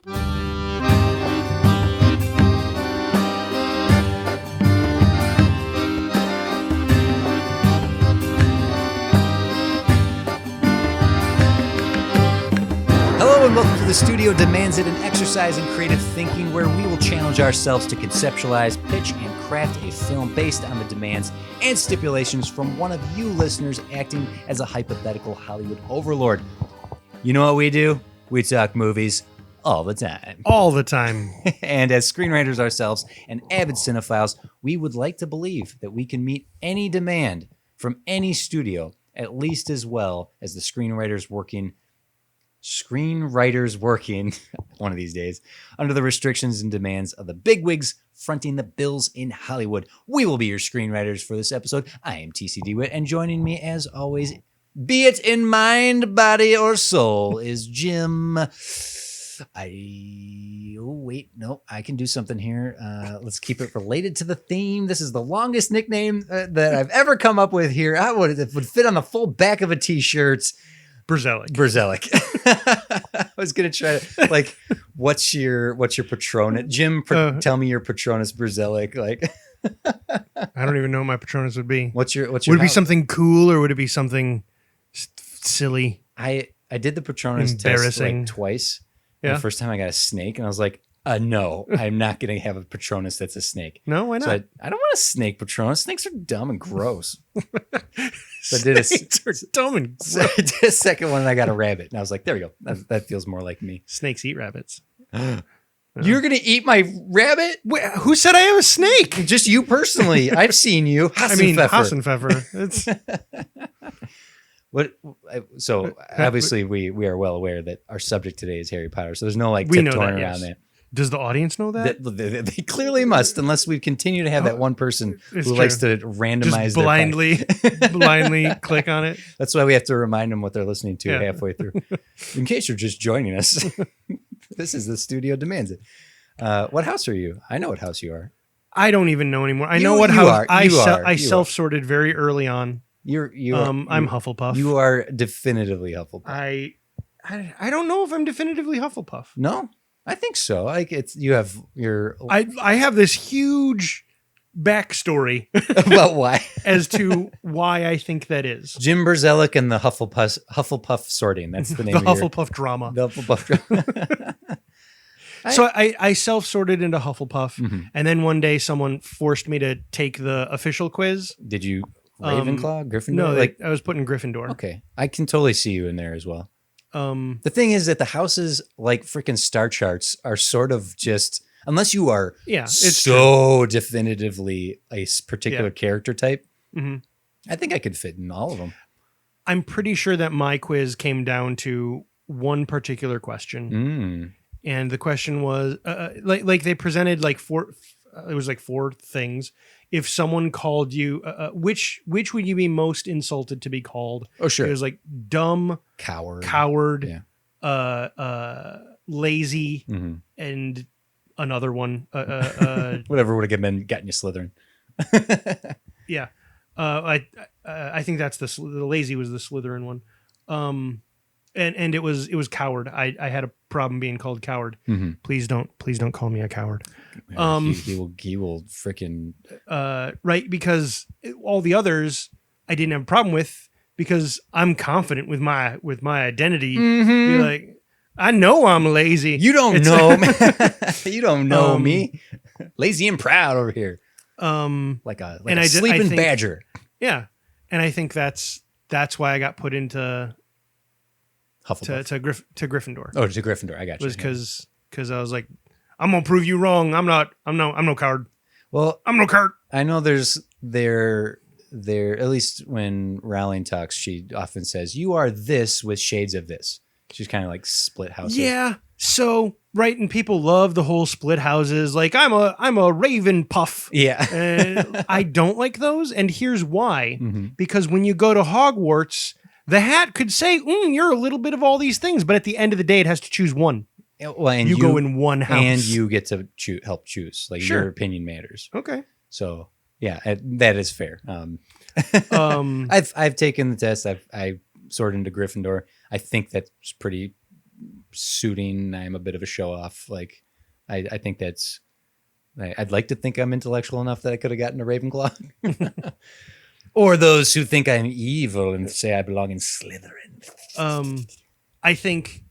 Hello and welcome to The Studio Demands It, an exercise in creative thinking where we will challenge ourselves to conceptualize, pitch, and craft a film based on the demands and stipulations from one of you listeners acting as a hypothetical Hollywood overlord. You know what we do? We talk movies all the time. All the time. And as screenwriters ourselves and avid cinephiles, we would like to believe that we can meet any demand from any studio at least as well as the screenwriters working one of these days under the restrictions and demands of the bigwigs fronting the bills in Hollywood. We will be your screenwriters for this episode. I am TCD Witt, and joining me as always, be it in mind, body, or soul, is Jim. I can do something here. Let's keep it related to the theme. This is the longest nickname that I've ever come up with here. It would fit on the full back of a t-shirt. Burzelic. I was gonna try to what's your Patronus? Jim, tell me your Patronus Burzelic. I don't even know what my Patronus would be. What's your? Would it be something cool or would it be something silly? I did the Patronus test twice. Yeah. The first time I got a snake, and I was like, no, I'm not gonna have a Patronus that's a snake. No, why not? So I don't want a snake Patronus. Snakes are dumb and gross. So Snakes are dumb and gross. So I did a second one and I got a rabbit. And I was like, there we go. That feels more like me. Snakes eat rabbits. You're going to eat my rabbit? Wait, who said I am a snake? Just you personally. I've seen you. Hassenpfeffer. It's... So obviously we are well aware that our subject today is Harry Potter. So there's no tiptoeing around that. Does the audience know that? They clearly must, unless we continue to have that one person who likes to randomize just blindly click on it. That's why we have to remind them what they're listening to halfway through. In case you're just joining us, this is The Studio Demands It. What house are you? I know what house you are. I don't even know anymore. I know what house. I self-sorted very early on. I'm Hufflepuff. You are definitively Hufflepuff. I don't know if I'm definitively Hufflepuff. No. I think so. I have this huge backstory about why as to why I think that is. Jim Burzelic and the Hufflepuff sorting. That's the name of Hufflepuff drama. The Hufflepuff drama. So I self-sorted into Hufflepuff, and then one day someone forced me to take the official quiz. Did you Ravenclaw, Gryffindor? No, I was put in Gryffindor. Okay. I can totally see you in there as well. The thing is that the houses, like freaking star charts, are sort of just, unless you are definitively a particular character type, I think I could fit in all of them. I'm pretty sure that my quiz came down to one particular question. And the question was, they presented four things. If someone called you, which would you be most insulted to be called? Oh, sure. It was like dumb, coward, lazy, and another one. Whatever would have gotten you Slytherin. Yeah. I think that's the lazy was the Slytherin one. And it was coward. I had a problem being called coward. Please don't call me a coward. He will freaking right, because all the others I didn't have a problem with because I'm confident with my identity. Be like, I know I'm lazy. You don't know me. You don't know me. Lazy and proud over here. Like a sleeping badger. Yeah, and I think that's why I got put into Hufflepuff. to Gryffindor. Oh, to Gryffindor. I got you. Was because I was like, I'm gonna prove you wrong. I'm no coward. Well, I'm no coward. I know there at least when Rowling talks, she often says, "You are this with shades of this." She's kind of like split houses. Yeah. So right, and people love the whole split houses. Like I'm a Raven puff. Yeah. And I don't like those, and here's why. Because when you go to Hogwarts, the hat could say, "You're a little bit of all these things," but at the end of the day, it has to choose one. Well, and you go in one house, and you get to help choose. Like your opinion matters. Okay. So yeah, that is fair. I've taken the test. I sorted into Gryffindor. I think that's pretty suiting. I'm a bit of a show off. Like, I think I'd like to think I'm intellectual enough that I could have gotten a Ravenclaw. Or those who think I'm evil and say I belong in Slytherin. I think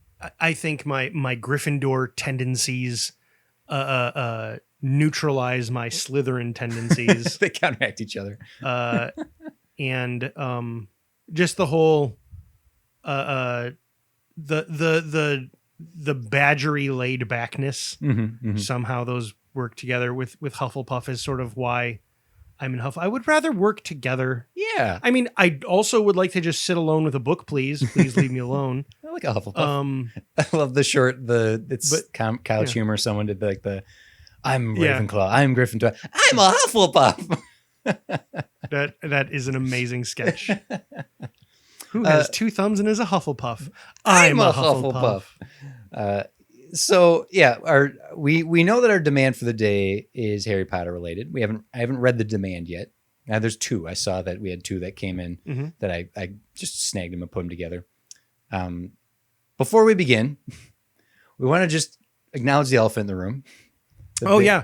my Gryffindor tendencies neutralize my Slytherin tendencies. They counteract each other. And just the whole the badgery laid backness. Somehow those work together with Hufflepuff is sort of why I'm in Hufflepuff. I would rather work together. Yeah. I mean, I also would like to just sit alone with a book, please. Please leave me alone. I like a Hufflepuff. I love the couch humor. Someone did I'm Ravenclaw. I'm Gryffindor. I'm a Hufflepuff. That is an amazing sketch. Who has two thumbs and is a Hufflepuff? I'm a Hufflepuff. So yeah, we know that our demand for the day is Harry Potter related. I haven't read the demand yet. Now there's two. I saw that we had two that came in that I just snagged them and put them together. Before we begin, we want to just acknowledge the elephant in the room. I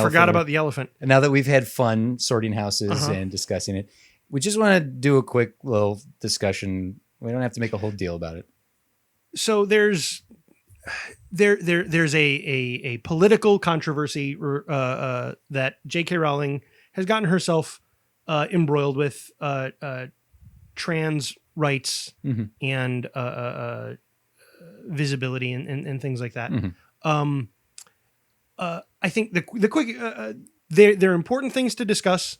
forgot about the elephant. And now that we've had fun sorting houses and discussing it, we just want to do a quick little discussion. We don't have to make a whole deal about it. So there's a political controversy that J.K. Rowling has gotten herself embroiled with trans rights and visibility and things like that. I think the quick there are important things to discuss.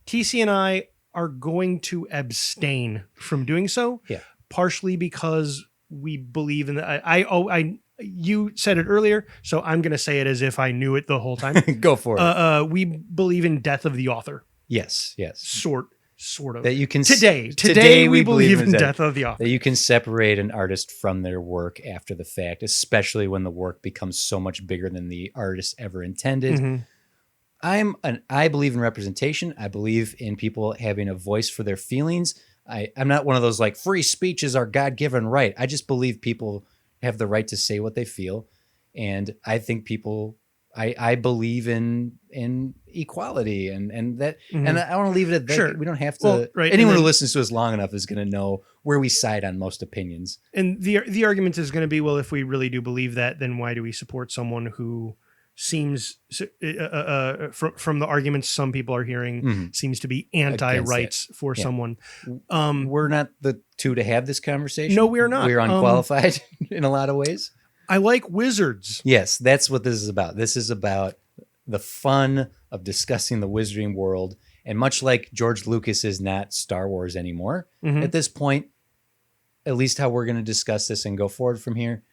TC and I are going to abstain from doing so. Yeah. Partially because we believe in you said it earlier, so I'm going to say it as if I knew it the whole time. Go for it. We believe in death of the author. Yes. Sort of. That you can today we believe in death of the author. That you can separate an artist from their work after the fact, especially when the work becomes so much bigger than the artist ever intended. I believe in representation. I believe in people having a voice for their feelings. I'm not one of those like free speech is our God-given right. I just believe people have the right to say what they feel. And I think I believe in equality and that, and I want to leave it at that. Sure. We don't have to, anyone who listens to us long enough is going to know where we side on most opinions. And the argument is going to be, well, if we really do believe that, then why do we support someone who seems from the arguments some people are hearing seems to be anti-rights for someone. We're not the two to have this conversation. No, we're not. We're unqualified in a lot of ways. I like wizards. Yes, that's what this is about. This is about the fun of discussing the wizarding world. And much like George Lucas is not Star Wars anymore, at this point, at least how we're going to discuss this and go forward from here,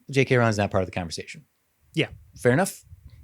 J.K. Rowling's not part of the conversation. Yeah. Fair enough?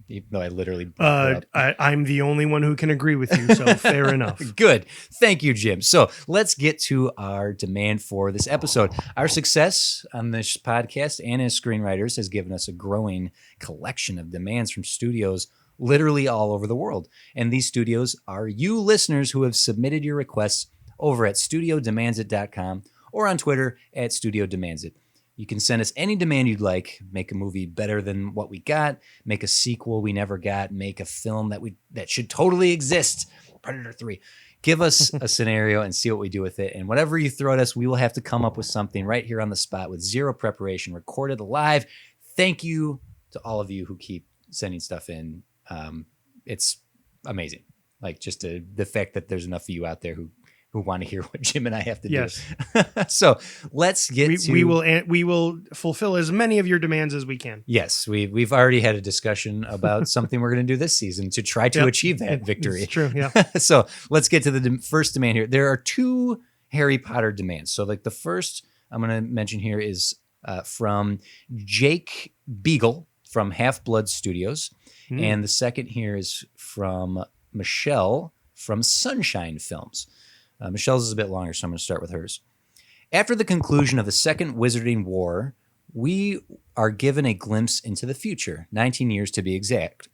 Even though I literally... I'm the only one who can agree with you, so fair enough. Good. Thank you, Jim. So let's get to our demand for this episode. Our success on this podcast and as screenwriters has given us a growing collection of demands from studios literally all over the world. And these studios are you listeners who have submitted your requests over at studiodemandsit.com or on Twitter at studiodemandsit. You can send us any demand you'd like. Make a movie better than what we got. Make a sequel we never got. Make a film that should totally exist. Predator 3. Give us a scenario and see what we do with it. And whatever you throw at us, we will have to come up with something right here on the spot with zero preparation, recorded live. Thank you to all of you who keep sending stuff in. It's amazing. Like just the fact that there's enough of you out there who want to hear what Jim and I have to do. So let's get we will fulfill as many of your demands as we can. Yes, we've already had a discussion about something we're going to do this season to try to achieve that victory. It's true, yeah. So let's get to the first demand here. There are two Harry Potter demands. So like the first I'm going to mention here is from Jake Beagle from Half-Blood Studios. And the second here is from Michelle from Sunshine Films. Michelle's is a bit longer, so I'm going to start with hers. After the conclusion of the Second Wizarding War, we are given a glimpse into the future, 19 years to be exact.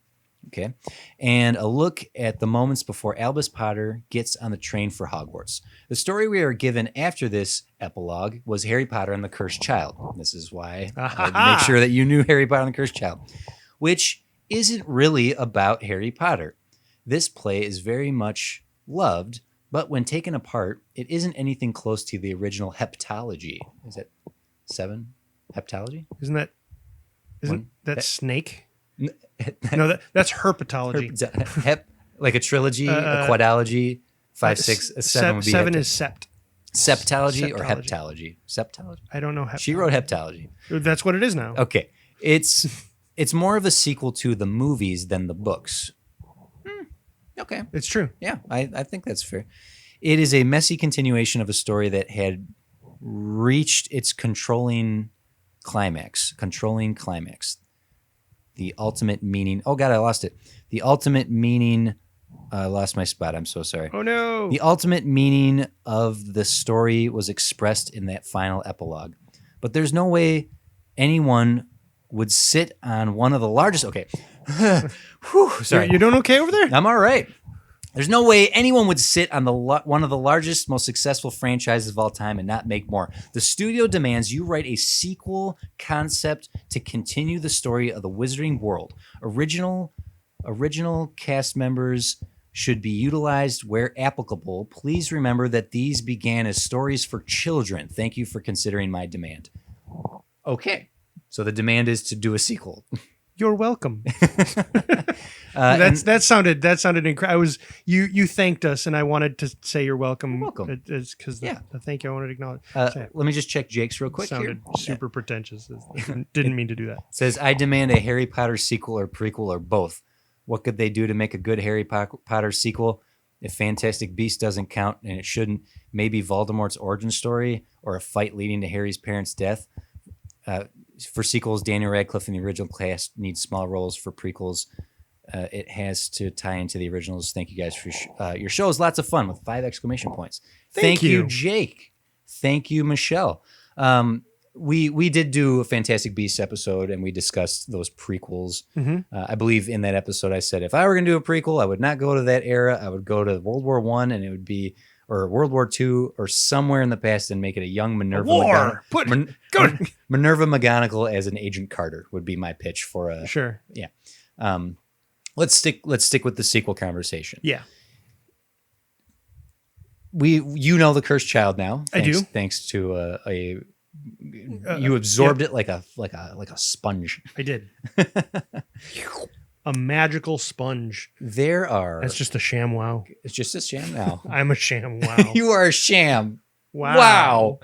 Okay. And a look at the moments before Albus Potter gets on the train for Hogwarts. The story we are given after this epilogue was Harry Potter and the Cursed Child. This is why I make sure that you knew Harry Potter and the Cursed Child, which isn't really about Harry Potter. This play is very much loved, but when taken apart, it isn't anything close to the original heptology. Is that 7? Heptology? Isn't that snake? No, that's herpetology. Like a trilogy, a quadology, 5, 6, 7 would be 7 is sept. Septology or heptology? Septology? I don't know. She wrote heptology. That's what it is now. Okay. It's more of a sequel to the movies than the books. Okay. It's true. Yeah, I think that's fair. It is a messy continuation of a story that had reached its controlling climax. The ultimate meaning. Oh, God, I lost it. The ultimate meaning. I lost my spot. I'm so sorry. Oh, no. The ultimate meaning of the story was expressed in that final epilogue. But there's no way anyone would sit on one of the largest. Okay. Whew, sorry. You're doing okay over there? I'm all right. There's no way anyone would sit on one of the largest, most successful franchises of all time and not make more. The studio demands you write a sequel concept to continue the story of the Wizarding World. Original cast members should be utilized where applicable. Please remember that these began as stories for children. Thank you for considering my demand. Okay. So the demand is to do a sequel. You're welcome. That sounded incredible. You thanked us, and I wanted to say you're welcome. You're welcome. It's because the thank you I wanted to acknowledge. Let me just check Jake's real quick. Sounded super pretentious. Didn't mean to do that. It says, I demand a Harry Potter sequel or prequel or both. What could they do to make a good Harry Potter sequel? If Fantastic Beasts doesn't count, and it shouldn't, maybe Voldemort's origin story or a fight leading to Harry's parents' death. For sequels, Daniel Radcliffe and the original cast need small roles. For prequels, it has to tie into the originals. Thank you guys for your show is lots of fun with 5 exclamation points. Thank you, Jake. Thank you, Michelle. We did do a Fantastic Beasts episode, and we discussed those prequels. Mm-hmm. I believe in that episode I said if I were going to do a prequel, I would not go to that era. I would go to World War I, and it would be or World War II or somewhere in the past and make it a young Minerva Minerva McGonagall as an Agent Carter would be my pitch for a sure. Yeah. Let's stick with the sequel conversation. Yeah. You know the Cursed Child now. I do. Thanks to you absorbed it like a sponge. I did. A magical sponge. That's just a sham wow. It's just a sham now. I'm a sham wow. You are a sham. Wow.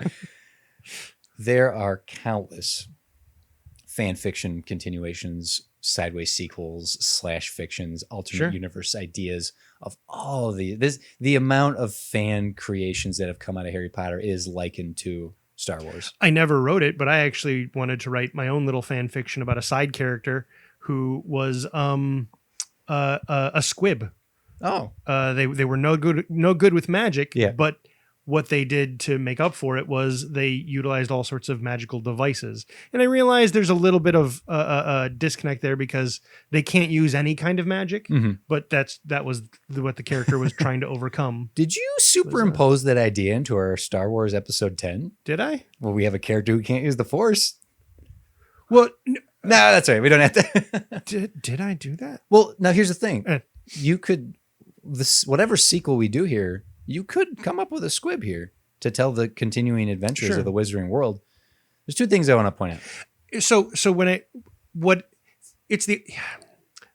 There are countless fan fiction continuations, sideways sequels, /fictions, alternate universe ideas of all of the amount of fan creations that have come out of Harry Potter is likened to Star Wars. I never wrote it, but I actually wanted to write my own little fan fiction about a side character who was a squib. Oh, they were no good with magic. Yeah. But what they did to make up for it was they utilized all sorts of magical devices. And I realized there's a little bit of a disconnect there because they can't use any kind of magic. Mm-hmm. But that was what the character was trying to overcome. Did you superimpose that idea into our Star Wars episode 10? Did I? Well, we have a character who can't use the Force. Well, no, that's right. We don't have to. Did I do that? Well, now here's the thing. You could whatever sequel we do here, you could come up with a squib here to tell the continuing adventures of the Wizarding World. There's 2 things I want to point out. So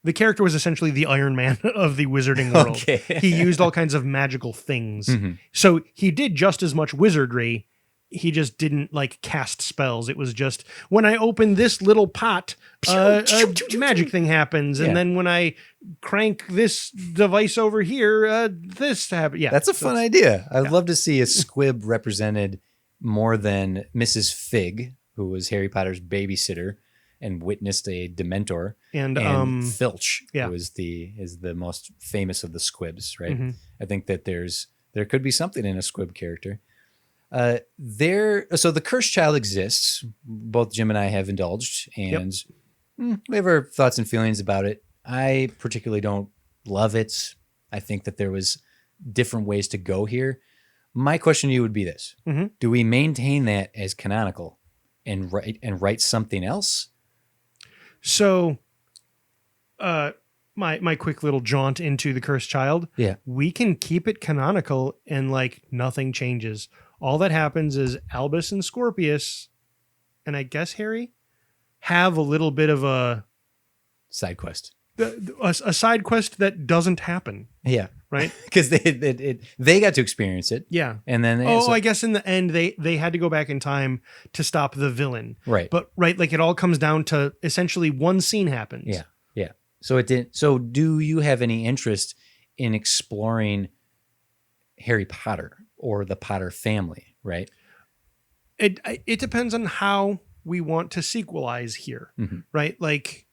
the character was essentially the Iron Man of the Wizarding World. Okay. He used all kinds of magical things. Mm-hmm. So he did just as much wizardry. He just didn't cast spells. It was just when I open this little pot, a magic thing happens, and then when I crank this device over here, this happens. Yeah, that's a fun idea. I'd love to see a squib represented more than Mrs. Fig, who was Harry Potter's babysitter and witnessed a Dementor, and Filch, who is the most famous of the squibs. Right? Mm-hmm. I think that there could be something in a squib character. So the Cursed Child exists. Both Jim and I have indulged, and we have our thoughts and feelings about it. I particularly don't love it. I think that there was different ways to go here. My question to you would be this. Mm-hmm. Do we maintain that as canonical and write something else? So, my quick little jaunt into the Cursed Child. Yeah. We can keep it canonical and like nothing changes. All that happens is Albus and Scorpius, and I guess Harry, have a little bit of a Side quest. a side quest that doesn't happen. Yeah. Right? Because they got to experience it. Yeah. And then I guess in the end they had to go back in time to stop the villain. Right. But like it all comes down to essentially one scene happens. Yeah. Yeah. So it didn't. So do you have any interest in exploring Harry Potter or the Potter family? Right. It depends on how we want to sequelize here. Mm-hmm. Right? Like,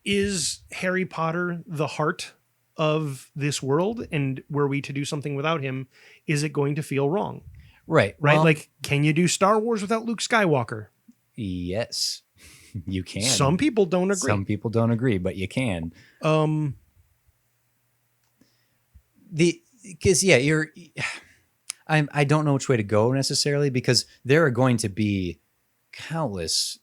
is Harry Potter the heart of this world, and were we to do something without him, is it going to feel wrong? Right. Right. Well, like, can you do Star Wars without Luke Skywalker? yes, you can. Some people don't agree. Some people don't agree, but you can. Because I don't know which way to go necessarily, because there are going to be countless,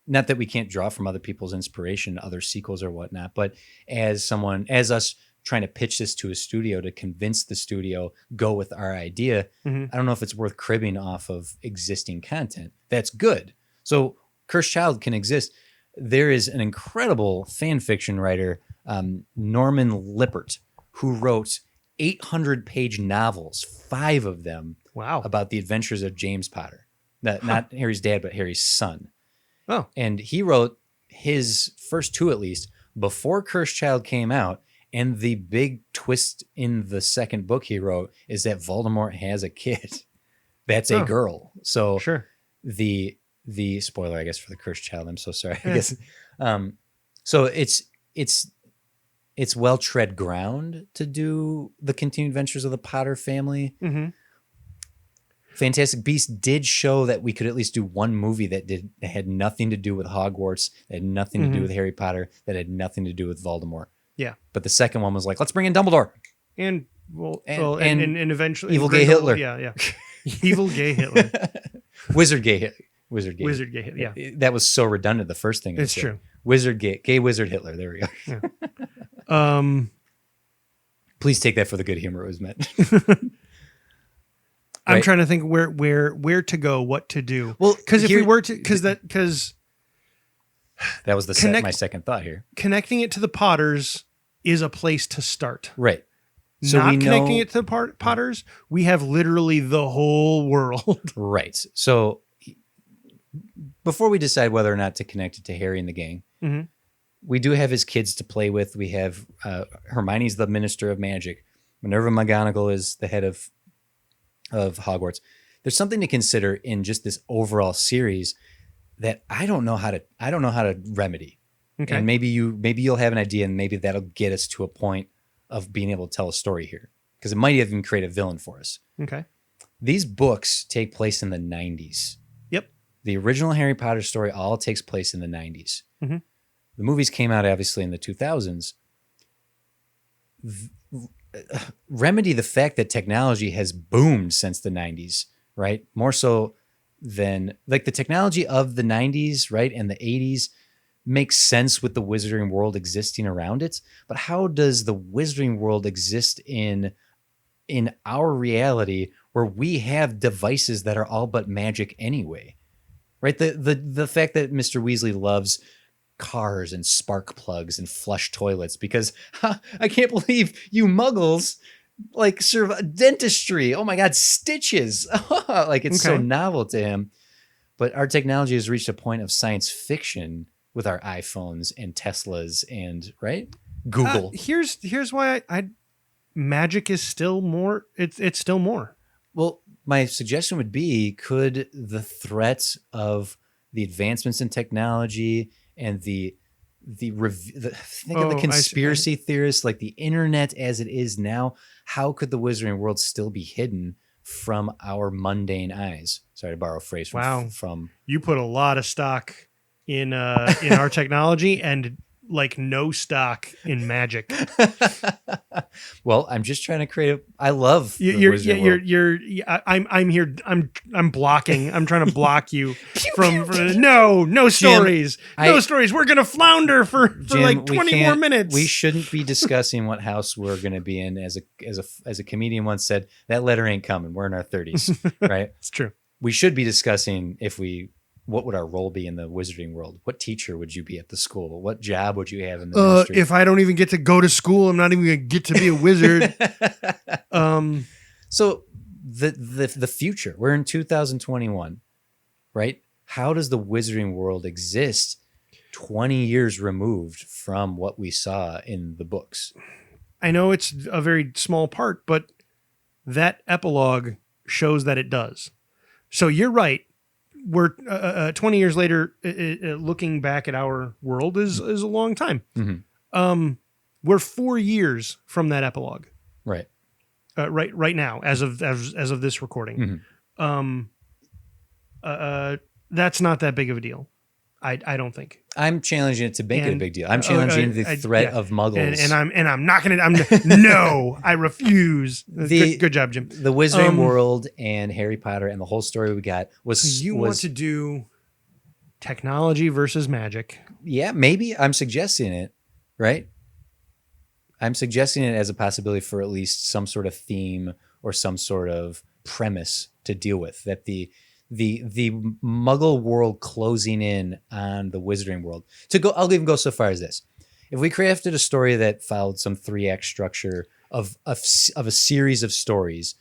not that we can't draw from other people's inspiration, other sequels or whatnot, but as us trying to pitch this to a studio to convince the studio, go with our idea, Mhm. I don't know if it's worth cribbing off of existing content. That's good. So Cursed Child can exist. There is an incredible fan fiction writer, Norman Lippert, who wrote 800-page novels, 5 of them Wow. about the adventures of James Potter. Not Harry's dad, but Harry's son. Oh. And he wrote his first 2, at least, before Cursed Child came out. And the big twist in the second book he wrote is that Voldemort has a kid. That's a girl. So Sure. the spoiler, I guess, for the Cursed Child. I'm so sorry. I guess. So it's well tread ground to do the continued adventures of the Potter family. Mm-hmm. Fantastic Beasts did show that we could at least do one movie that had nothing to do with Hogwarts, that had nothing to do with Harry Potter, that had nothing to do with Voldemort. Yeah. But the second one was like, let's bring in Dumbledore. And And eventually evil gay Hitler. Yeah. Evil gay Hitler. Wizard gay Hitler. Wizard gay. Wizard gay Hitler. Yeah. That was so redundant. The first thing. It's true. Wizard gay wizard Hitler. There we go. Yeah. Please take that for the good humor it was meant. I'm trying to think where to go, what to do. Well, because if we were to, because that was my second thought here. Connecting it to the Potters is a place to start. Right. So not connecting it to the Potters, we have literally the whole world. Right. So before we decide whether or not to connect it to Harry and the gang, we do have his kids to play with. We have Hermione's the Minister of Magic. Minerva McGonagall is the head of Hogwarts. There's something to consider in just this overall series that I don't know how to remedy. Okay. And maybe you'll have an idea, and maybe that'll get us to a point of being able to tell a story here, because it might even create a villain for us. Okay. These books take place in the 90s. Yep. The original Harry Potter story all takes place in the 90s. Mm-hmm. The movies came out obviously in the 2000s. Remedy the fact that technology has boomed since the 90s, right? More so than like the technology of the 90s, right? And the 80s makes sense with the wizarding world existing around it. But how does the wizarding world exist in our reality where we have devices that are all but magic anyway, right? The fact that Mr. Weasley loves cars and spark plugs and flush toilets because I can't believe you muggles like serve dentistry. Oh my God, stitches. Like it's so novel to him. But our technology has reached a point of science fiction with our iPhones and Teslas and right Google. Here's why I magic is still more. It's still more. Well, my suggestion would be, could the threat of the advancements in technology and think of the conspiracy theorists, like the internet as it is now, how could the wizarding world still be hidden from our mundane eyes? Sorry to borrow a phrase from you put a lot of stock in our technology, and like no stock in magic. Well, I'm just trying to create. I love the You're Wizarding World. I'm here. I'm blocking. I'm trying to block you from no stories. No stories. We're gonna flounder for Jim, like 20 more minutes. We shouldn't be discussing what house we're gonna be in. As a comedian once said, that letter ain't coming. We're in our 30s, right? It's true. We should be discussing what would our role be in the Wizarding World? What teacher would you be at the school? What job would you have in the ministry? If I don't even get to go to school, I'm not even gonna get to be a wizard. So the future, we're in 2021, right? How does the Wizarding World exist 20 years removed from what we saw in the books? I know it's a very small part, but that epilogue shows that it does. So you're right. We're 20 years later, looking back at our world is a long time. Mm-hmm. We're 4 years from that epilogue. Right. Right now, as of this recording. Mm-hmm. That's not that big of a deal. I don't think. I'm challenging it to make it a big deal. I'm challenging the threat of Muggles, and I'm not gonna. No, I refuse. Good job, Jim. The Wizarding World and Harry Potter and the whole story we got was. Want to do technology versus magic? Yeah, maybe. I'm suggesting it, right? I'm suggesting it as a possibility for at least some sort of theme or some sort of premise to deal with. That the Muggle world closing in on the Wizarding World. I'll even go so far as this: if we crafted a story that followed some 3-act structure of a series of stories,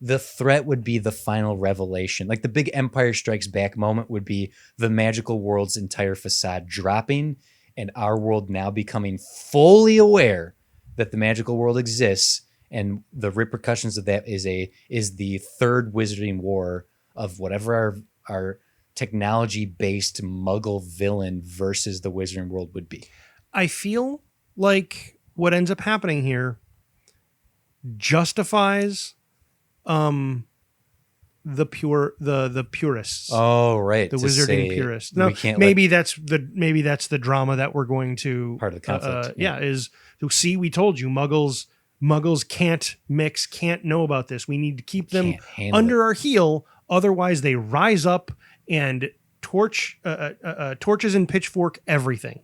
the threat would be the final revelation. Like the big Empire Strikes Back moment would be the magical world's entire facade dropping, and our world now becoming fully aware that the magical world exists, and the repercussions of that is the third Wizarding War of whatever our technology-based Muggle villain versus the Wizarding World would be. I feel like what ends up happening here justifies the purists. Oh, right. The Wizarding purists. No, maybe that's the drama that we're going to part of the conflict. Is to see, we told you Muggles can't mix, can't know about this. We need to keep them under our heel. Otherwise, they rise up and torches and pitchfork everything.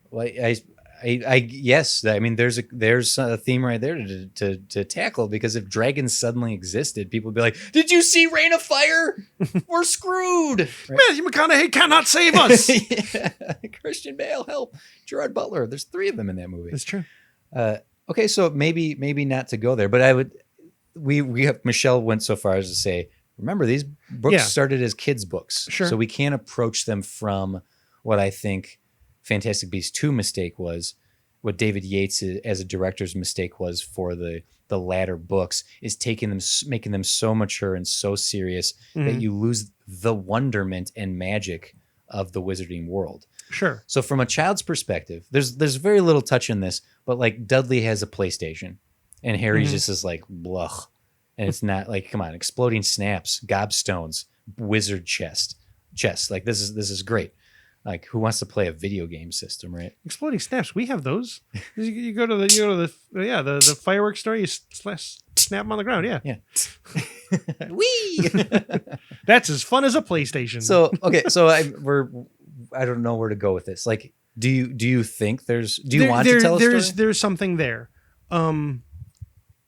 Well, yes. I mean, there's a theme right there to tackle, because if dragons suddenly existed, people would be like, "Did you see Rain of Fire? We're screwed." Right? Matthew McConaughey cannot save us. Yeah. Christian Bale, help. Gerard Butler. There's 3 of them in that movie. That's true. Okay, so maybe not to go there, but Michelle went so far as to say, remember, these books started as kids' books. Sure. So we can't approach them from what I think Fantastic Beasts 2 mistake was, what David Yates as a director's mistake was for the latter books, is making them so mature and so serious that you lose the wonderment and magic of the Wizarding World. Sure. So from a child's perspective, there's very little touch in this, but like Dudley has a PlayStation and Harry's just is like, blah. And it's not like, come on, exploding snaps, gobstones, wizard chest. Like this is great. Like, who wants to play a video game system, right? Exploding snaps, we have those. You go to the fireworks store, you snap them on the ground. Yeah. Whee! That's as fun as a PlayStation. So okay, I don't know where to go with this. Like, do you think do you want to tell a story? There's something there.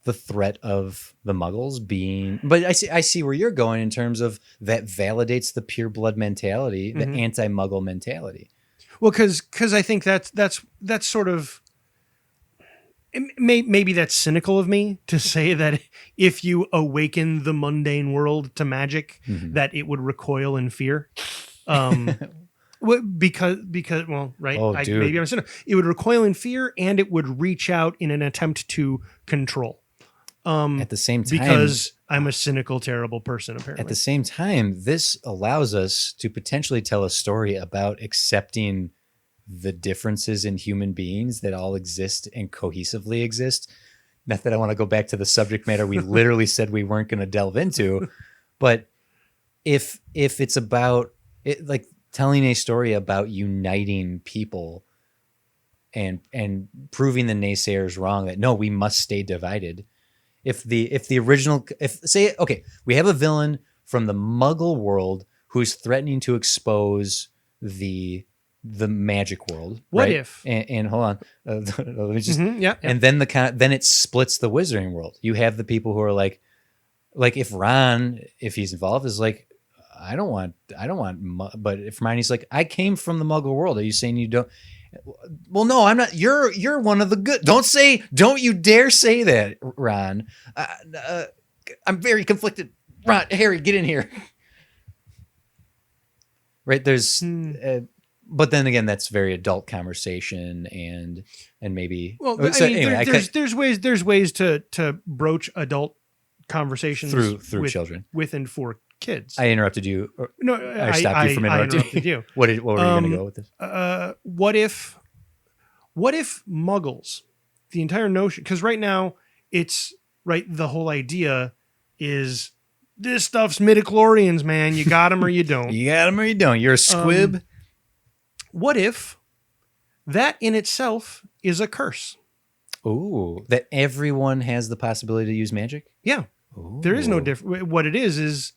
The threat of the Muggles being, but I see where you're going in terms of that validates the pure blood mentality, the anti-Muggle mentality. Well, because I think that's sort of, maybe that's cynical of me to say that if you awaken the mundane world to magic, that it would recoil in fear. Because right. Maybe I'm cynical. It would recoil in fear, and it would reach out in an attempt to control. At the same time, because I'm a cynical, terrible person, apparently. At the same time, this allows us to potentially tell a story about accepting the differences in human beings that all exist and cohesively exist. Not that I want to go back to the subject matter we literally said we weren't going to delve into, but if it's about it, like telling a story about uniting people and proving the naysayers wrong that no, we must stay divided. If the original, we have a villain from the Muggle world who's threatening to expose the magic world. What right? if? And hold on, let me just. Yeah. And then then it splits the Wizarding world. You have the people who are like if Ron, if he's involved, is like, I don't want. But if Hermione's like, I came from the Muggle world. Are you saying you don't? Well, no, I'm not. You're one of the good. Don't you dare say that, Ron. I'm very conflicted. Ron, Harry, get in here. Right? There's, but then again, that's very adult conversation, and maybe. Well, anyway, there's ways to broach adult conversations through children with and for kids. I interrupted you. No, I stopped you from interrupting. I interrupted you. What were you going to go with this? What if Muggles, the entire notion, because right now it's right. The whole idea is this stuff's midichlorians, man. You got them or you don't. You got them or you don't. You're a squib. What if that in itself is a curse? Ooh, that everyone has the possibility to use magic? Yeah. Ooh. There is no difference. What it is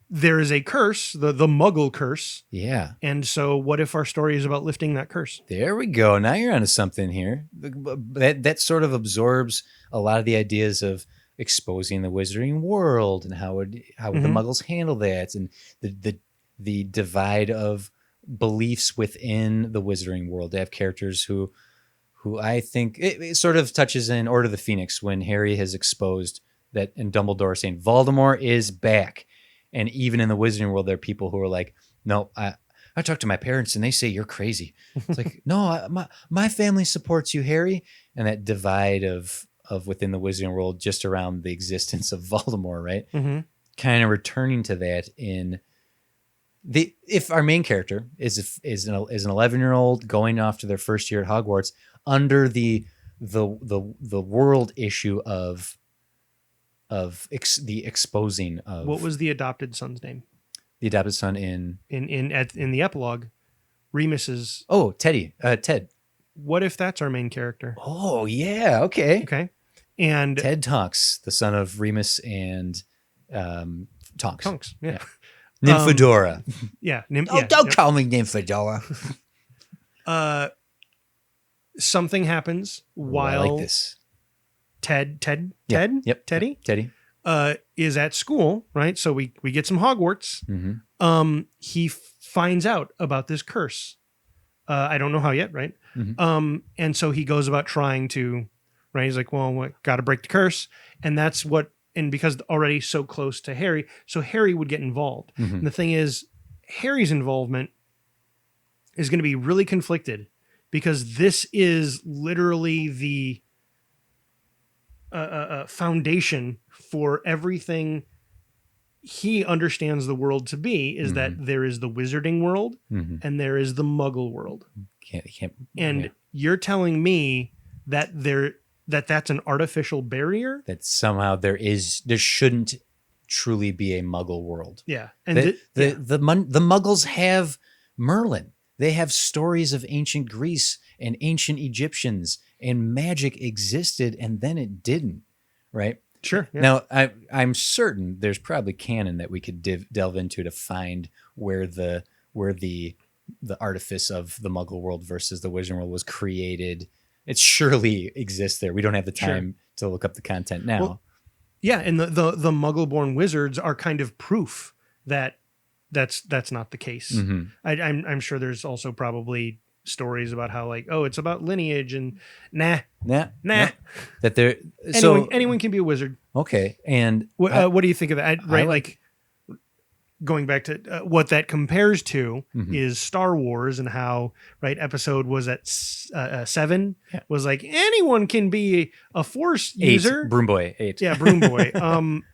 there is a curse, the Muggle curse. Yeah. And so what if our story is about lifting that curse? There we go. Now you're onto something here. That sort of absorbs a lot of the ideas of exposing the Wizarding world and how would the Muggles handle that, and the divide of beliefs within the Wizarding world. They have characters who I think it sort of touches in Order of the Phoenix when Harry has exposed that, and Dumbledore saying Voldemort is back. And even in the Wizarding world, there are people who are like, no, I talked to my parents and they say you're crazy. It's like, no, my family supports you, Harry. And that divide of within the Wizarding world just around the existence of Voldemort, right? Mm-hmm. Kind of returning to that in if our main character is an 11-year-old going off to their first year at Hogwarts under the world issue of the exposing of. What was the adopted son's name? The adopted son in the epilogue, Remus's. Oh, Teddy. Ted. What if that's our main character? Oh yeah. Okay. Okay. And Ted Tonks, the son of Remus and Tonks. Tonks. Yeah. Nymphadora. Don't call me Nymphadora. Something happens while I like this. Teddy is at school, right? So we get some Hogwarts. Mm-hmm. He finds out about this curse. I don't know how yet, right? Mm-hmm. And so he goes about trying to, right? He's like, well, got to break the curse, and that's what. And because already so close to Harry, so Harry would get involved. Mm-hmm. And the thing is, Harry's involvement is going to be really conflicted because this is literally the foundation for everything he understands the world to be, is that there is the Wizarding world and there is the Muggle world. You're telling me that that's an artificial barrier? That somehow there shouldn't truly be a Muggle world. Yeah. And the Muggles have Merlin. They have stories of ancient Greece and ancient Egyptians, and magic existed and then it didn't, right? Sure. Yeah. Now, I'm certain there's probably canon that we could delve into to find where the artifice of the Muggle world versus the Wizarding world was created. It surely exists there. We don't have the time to look up the content now. Well, yeah, and the Muggle-born wizards are kind of proof that that's not the case. Mm-hmm. I'm sure there's also probably stories about how it's about lineage and nah. That anyone can be a wizard. Okay, and what do you think of that? Right, going back to what that compares to is Star Wars, and how episode was at 7 was like anyone can be a Force user. Broom Boy 8. Yeah, Broom Boy.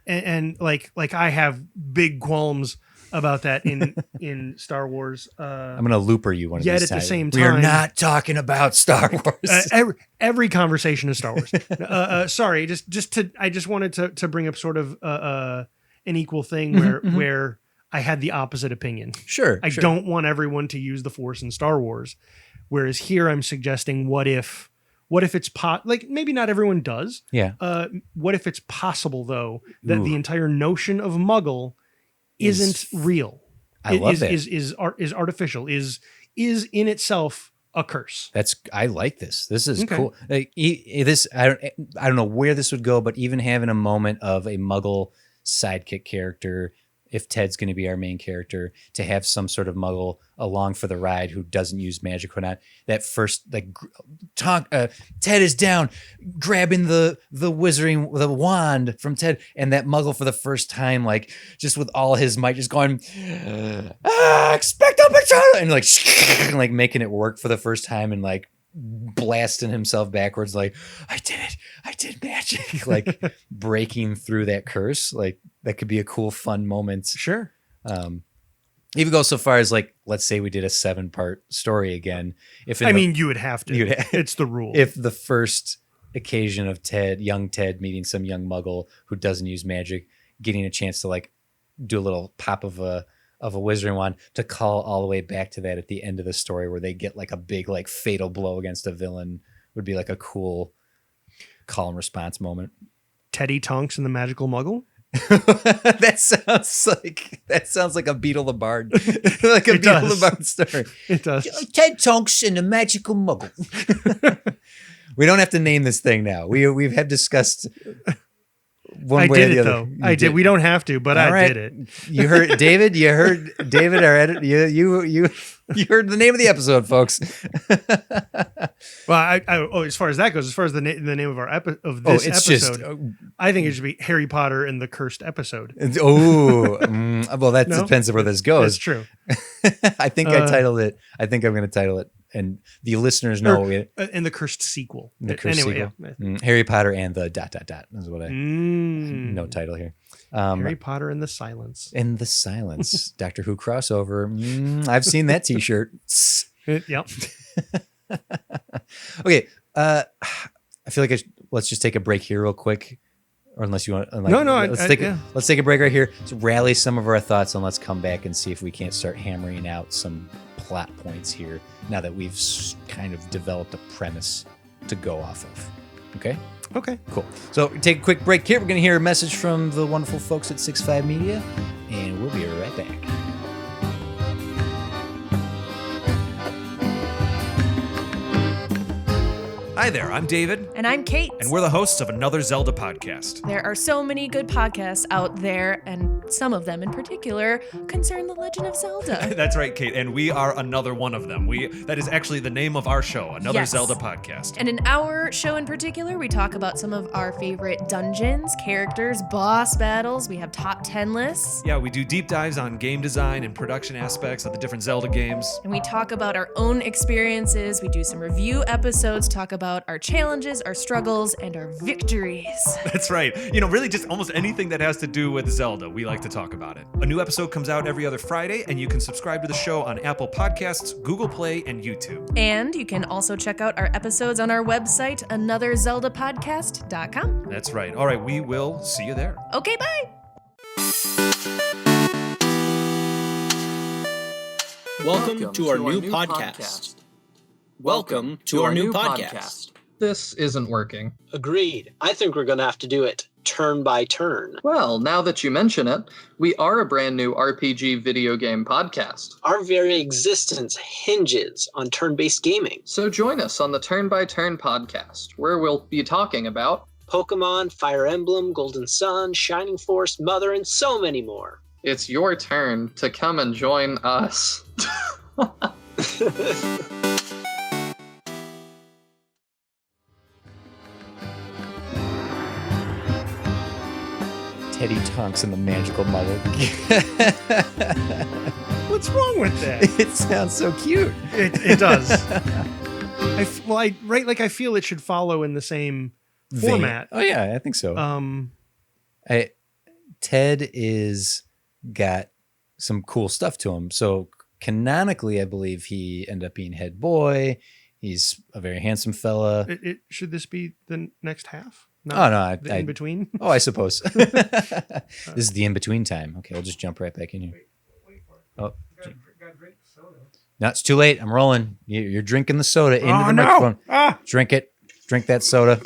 And I have big qualms about that in Star Wars. I'm gonna looper you one of these times. Yet at the same time, we are not talking about Star Wars. Every conversation is Star Wars. Sorry, I just wanted to bring up sort of an equal thing where I had the opposite opinion. Sure. I don't want everyone to use the Force in Star Wars. Whereas here I'm suggesting what if it's like maybe not everyone does. Yeah. What if it's possible though that Ooh. the entire notion of Muggle isn't real? I love that. Is artificial, is in itself a curse. I like this. This is cool. Like this, I don't know where this would go, but even having a moment of a Muggle sidekick character, if Ted's going to be our main character, to have some sort of Muggle along for the ride who doesn't use magic or not. That first, like, Ted is down, grabbing the wand from Ted, and that Muggle for the first time, like, just with all his might, just going, expecto patronum, and like making it work for the first time, and like blasting himself backwards, like, I did magic, like breaking through that curse. Like, that could be a cool, fun moment. Sure. Even go so far as, like, let's say we did a 7-part story again. You would have to. It's the rule. If the first occasion of young Ted meeting some young Muggle who doesn't use magic, getting a chance to like do a little pop of a wizarding wand, to call all the way back to that at the end of the story where they get like a big like fatal blow against a villain, would be like a cool call and response moment. Teddy Tonks and the Magical Muggle. that sounds like a Beetle the Bard, like a Beetle the Bard story. It does. Ted Tonks and the Magical Muggle. We don't have to name this thing now. We have discussed. I did it though. I did. We don't have to, but I did it. You heard David. You heard David. Our edit. You heard the name of the episode, folks. Well, as far as that goes, as far as the name of our episode, I think it should be Harry Potter and the Cursed Episode. Well, that depends on where this goes. That's true. I think I titled it. I think I'm going to title it, and the listeners know and the Cursed Sequel. The Cursed Sequel. Yeah. Harry Potter and the ... Is what I no title here. Harry Potter and the Silence. In the Silence. Doctor Who crossover. I've seen that T-shirt. Yep. Okay. I feel like let's just take a break here real quick. Or unless you want, let's take a break right here. So rally some of our thoughts, and let's come back and see if we can't start hammering out some plot points here. Now that we've kind of developed a premise to go off of. Okay. Okay. Cool. So take a quick break here. We're going to hear a message from the wonderful folks at 65 Media, and we'll be right back. Hi there, I'm David. And I'm Kate. And we're the hosts of Another Zelda podcast. There are so many good podcasts out there, and some of them in particular concern the Legend of Zelda. That's right, Kate, and we are another one of them. That is actually the name of our show, Another Zelda podcast. And in our show in particular, we talk about some of our favorite dungeons, characters, boss battles. We have top 10 lists. Yeah, we do deep dives on game design and production aspects of the different Zelda games. And we talk about our own experiences. We do some review episodes, talk about our challenges, our struggles, and our victories. That's right. Really just almost anything that has to do with Zelda, we like to talk about it. A new episode comes out every other Friday, and you can subscribe to the show on Apple Podcasts, Google Play, and YouTube. And you can also check out our episodes on our website, anotherzeldapodcast.com. That's right. All right, we will see you there. Okay, bye. Welcome to our new podcast. Welcome to our new podcast. This isn't working. Agreed. I think we're going to have to do it turn by turn. Well, now that you mention it, we are a brand new RPG video game podcast. Our very existence hinges on turn-based gaming. So join us on the Turn by Turn podcast, where we'll be talking about Pokemon, Fire Emblem, Golden Sun, Shining Force, Mother, and so many more. It's your turn to come and join us. Teddy Tonks and the Magical Muggle. What's wrong with that? It sounds so cute. It does. I feel it should follow in the same format. Oh yeah, I think so. Ted is got some cool stuff to him. So canonically, I believe he ended up being head boy. He's a very handsome fella. Should this be the next half? In between. Oh, I suppose. This is the in between time. Okay, we'll just jump right back in here. Oh, no, it's too late. I'm rolling. You're drinking the soda into the microphone. Drink it. Drink that soda.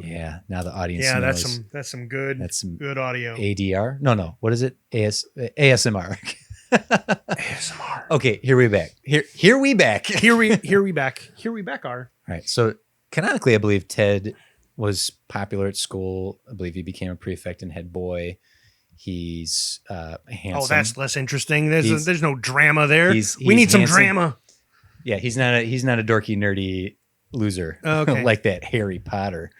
Yeah. Now the audience knows. That's some good audio. ADR? No. What is it? ASMR. ASMR. Okay, here we back. Here we back. Here we back are. All right. So canonically, I believe Ted was popular at school. I believe he became a prefect and head boy. He's handsome. Oh, that's less interesting. There's no drama there. We need handsome. some drama. Yeah, he's not a dorky, nerdy loser like that Harry Potter.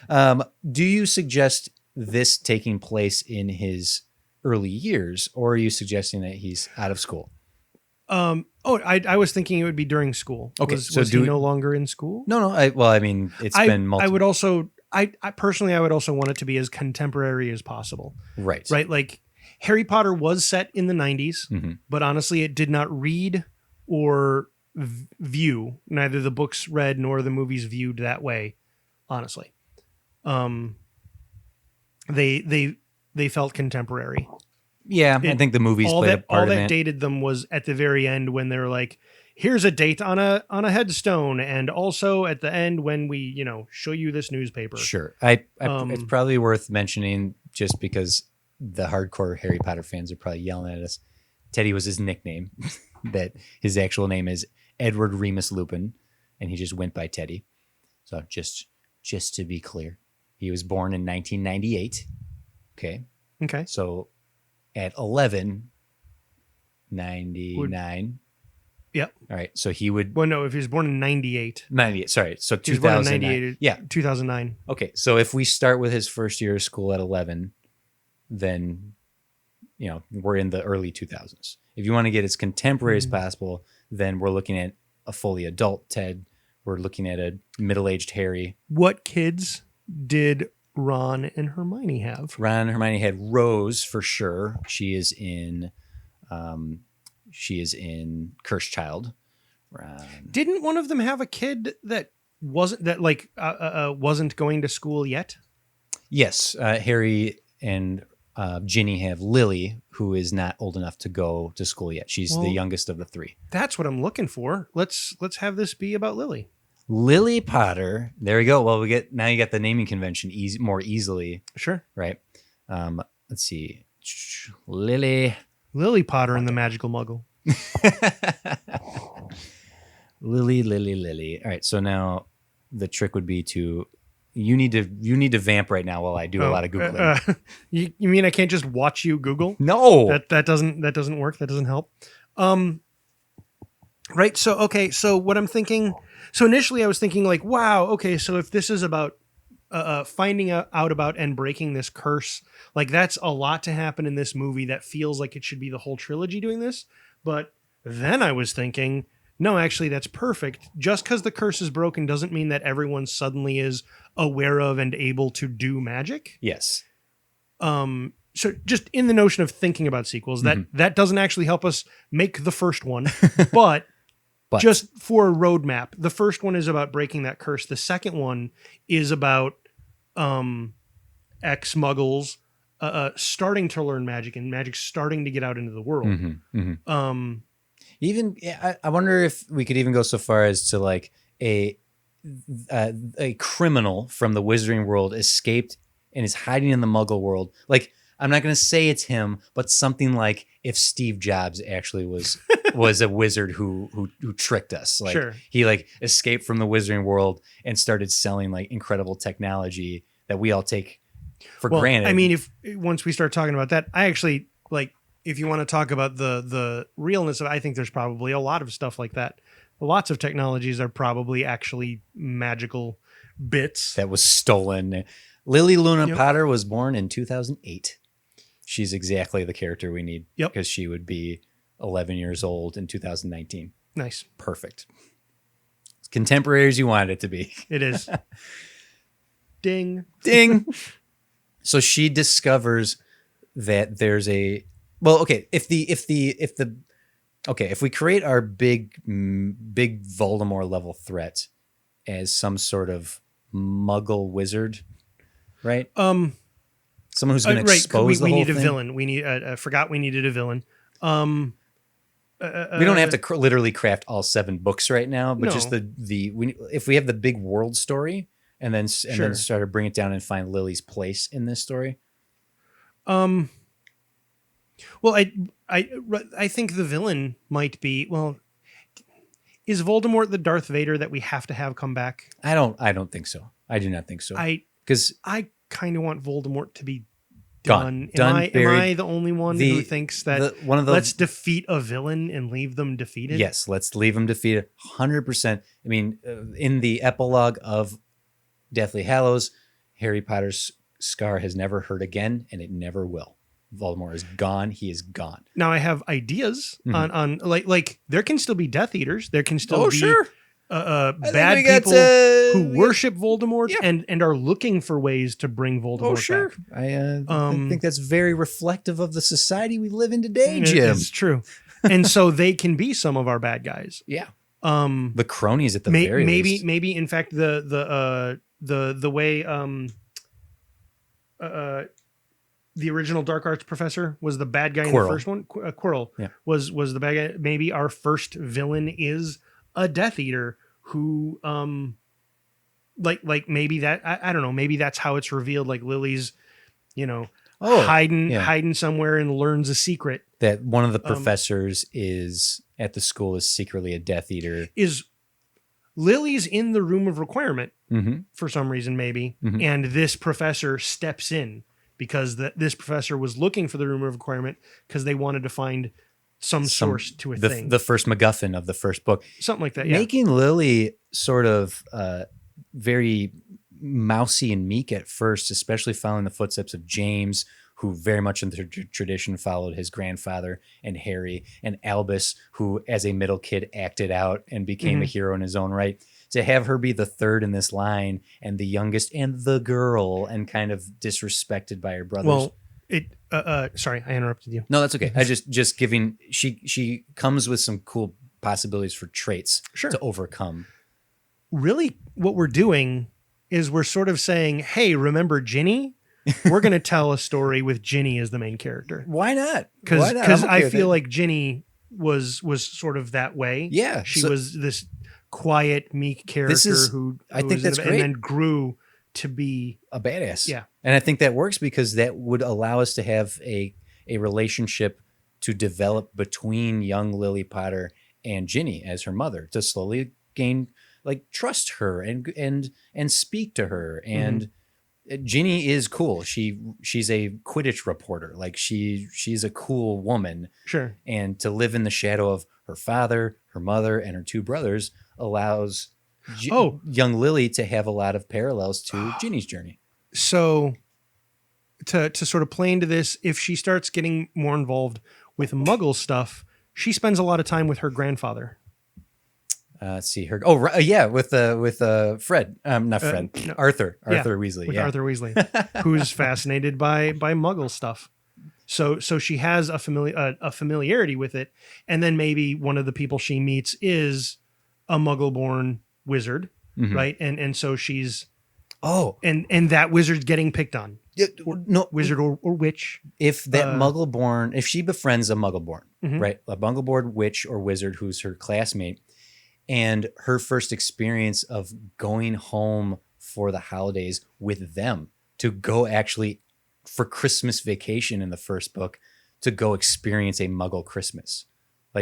Do you suggest this taking place in his early years, or are you suggesting that he's out of school? I was thinking it would be during school. Okay, was he no longer in school? No. I mean, it's been multiple. I would also, I personally, I would also want it to be as contemporary as possible. Right. Like Harry Potter was set in the 90s, but honestly, it did not read or view, neither the books read nor the movies viewed that way. Honestly, they felt contemporary. Yeah, I think the movies played a part all in that it. dated them was at the very end when they're like, here's a date on a headstone, and also at the end when we show you this newspaper. Sure. It's probably worth mentioning just because the hardcore Harry Potter fans are probably yelling at us. Teddy was his nickname. That his actual name is Edward Remus Lupin, and he just went by Teddy. So just to be clear, he was born in 1998. Okay. So at 99. Yep. All right. So he would. Well, no, if he was born in 98. 98. Sorry. So 2009. Yeah. 2009. Okay. So if we start with his first year of school at 11, then, we're in the early 2000s. If you want to get as contemporary as possible, then we're looking at a fully adult Ted. We're looking at a middle-aged Harry. What kids did Ron and Hermione have? Ron and Hermione had Rose for sure. She is in Cursed Child. Didn't one of them have a kid that wasn't going to school yet? Yes, Harry and Ginny have Lily, who is not old enough to go to school yet. She's the youngest of the three. That's what I'm looking for. Let's have this be about Lily. Lily Potter. There we go. Well, you got the naming convention more easily. Sure. Right. Let's see. Lily Potter and the Magical Muggle. Lily. All right. So now the trick would be you need to vamp right now while I do a lot of Googling. You mean I can't just watch you Google? No. That doesn't work. That doesn't help. Right. So what I'm thinking. So initially I was thinking like, wow, okay, so if this is about finding out about and breaking this curse, like that's a lot to happen in this movie that feels like it should be the whole trilogy doing this. But then I was thinking, no, actually that's perfect. Just because the curse is broken doesn't mean that everyone suddenly is aware of and able to do magic. Yes. So just in the notion of thinking about sequels, that doesn't actually help us make the first one, but just for a roadmap, the first one is about breaking that curse. The second one is about ex-muggles starting to learn magic and magic starting to get out into the world. I wonder if we could even go so far as to like a criminal from the wizarding world escaped and is hiding in the muggle world. Like, I'm not going to say it's him, but something like if Steve Jobs actually was a wizard who tricked us. Like he like escaped from the wizarding world and started selling like incredible technology that we all take for granted. I mean, once we start talking about that, I actually like, if you want to talk about the realness of it, I think there's probably a lot of stuff like that. Lots of technologies are probably actually magical bits that was stolen. Lily Luna Potter was born in 2008. She's exactly the character we need. Yep. Because she would be 11 years old in 2019. Nice. Perfect. It's contemporary as you wanted it to be. It is. Ding. Ding. So she discovers that there's if we create our big Voldemort level threat as some sort of muggle wizard, right? Someone who's going to expose the we whole need a thing. villain. We need. Forgot we needed a villain. We don't have to literally craft all 7 books right now, but just if we have the big world story and then then start to bring it down and find Lily's place in this story. Well, I think the villain might be, well, is Voldemort the Darth Vader that we have to have come back? I don't think so. I do not think so. Because I kind of want Voldemort to be gone. Am I the only one who thinks that let's defeat a villain and leave them defeated? Yes, let's leave them defeated 100%. I mean, in the epilogue of Deathly Hallows, Harry Potter's scar has never hurt again, and it never will. Voldemort is gone. He is gone. Now I have ideas on like there can still be Death Eaters. There can still be sure. Bad people who worship Voldemort and are looking for ways to bring Voldemort back. I think that's very reflective of the society we live in today, Jim. It's true. And so they can be some of our bad guys. Yeah. The cronies at the very least. Maybe in fact the way the original Dark Arts professor was the bad guy in the first one. Quirrell was the bad guy. Maybe our first villain is a Death Eater who, like maybe that I don't know. Maybe that's how it's revealed. Like Lily's, hiding somewhere and learns a secret that one of the professors is at the school is secretly a Death Eater. Is Lily's in the room of requirement for some reason, maybe, and this professor steps in. Because this professor was looking for the room of requirement because they wanted to find some source to a thing. The first MacGuffin of the first book. Something like that, yeah. Making Lily sort of very mousy and meek at first, especially following the footsteps of James, who very much in the tradition followed his grandfather, and Harry, and Albus, who as a middle kid acted out and became a hero in his own right. To have her be the third in this line and the youngest and the girl and kind of disrespected by her brothers. Well, sorry, I interrupted you. No, that's okay. I just giving, she comes with some cool possibilities for traits to overcome. Really what we're doing is we're sort of saying, hey, remember Ginny? We're going to tell a story with Ginny as the main character. Why not? Because I feel like Ginny was sort of that way. Yeah. She was this quiet, meek character who I think that's great. And then grew to be a badass. Yeah. And I think that works because that would allow us to have a relationship to develop between young Lily Potter and Ginny as her mother, to slowly gain trust her and speak to her. And Ginny is cool. She's a Quidditch reporter. She's a cool woman. Sure. And to live in the shadow of her father, her mother, and her 2 brothers allows young Lily to have a lot of parallels to Ginny's journey. So to sort of play into this, if she starts getting more involved with Muggle stuff, she spends a lot of time with her grandfather. Let's see her. Oh, right, yeah, with Fred. Not Fred. No. Arthur Weasley. With Arthur Weasley, who's fascinated by Muggle stuff. So she has a familiarity with it, and then maybe one of the people she meets is a Muggle-born wizard, right? And so she's and that wizard's getting picked on. Wizard or witch. If that Muggle-born, if she befriends a Muggle-born, right, a Muggle-born witch or wizard who's her classmate, and her first experience of going home for the holidays with them to go actually for Christmas vacation in the first book to go experience a Muggle Christmas.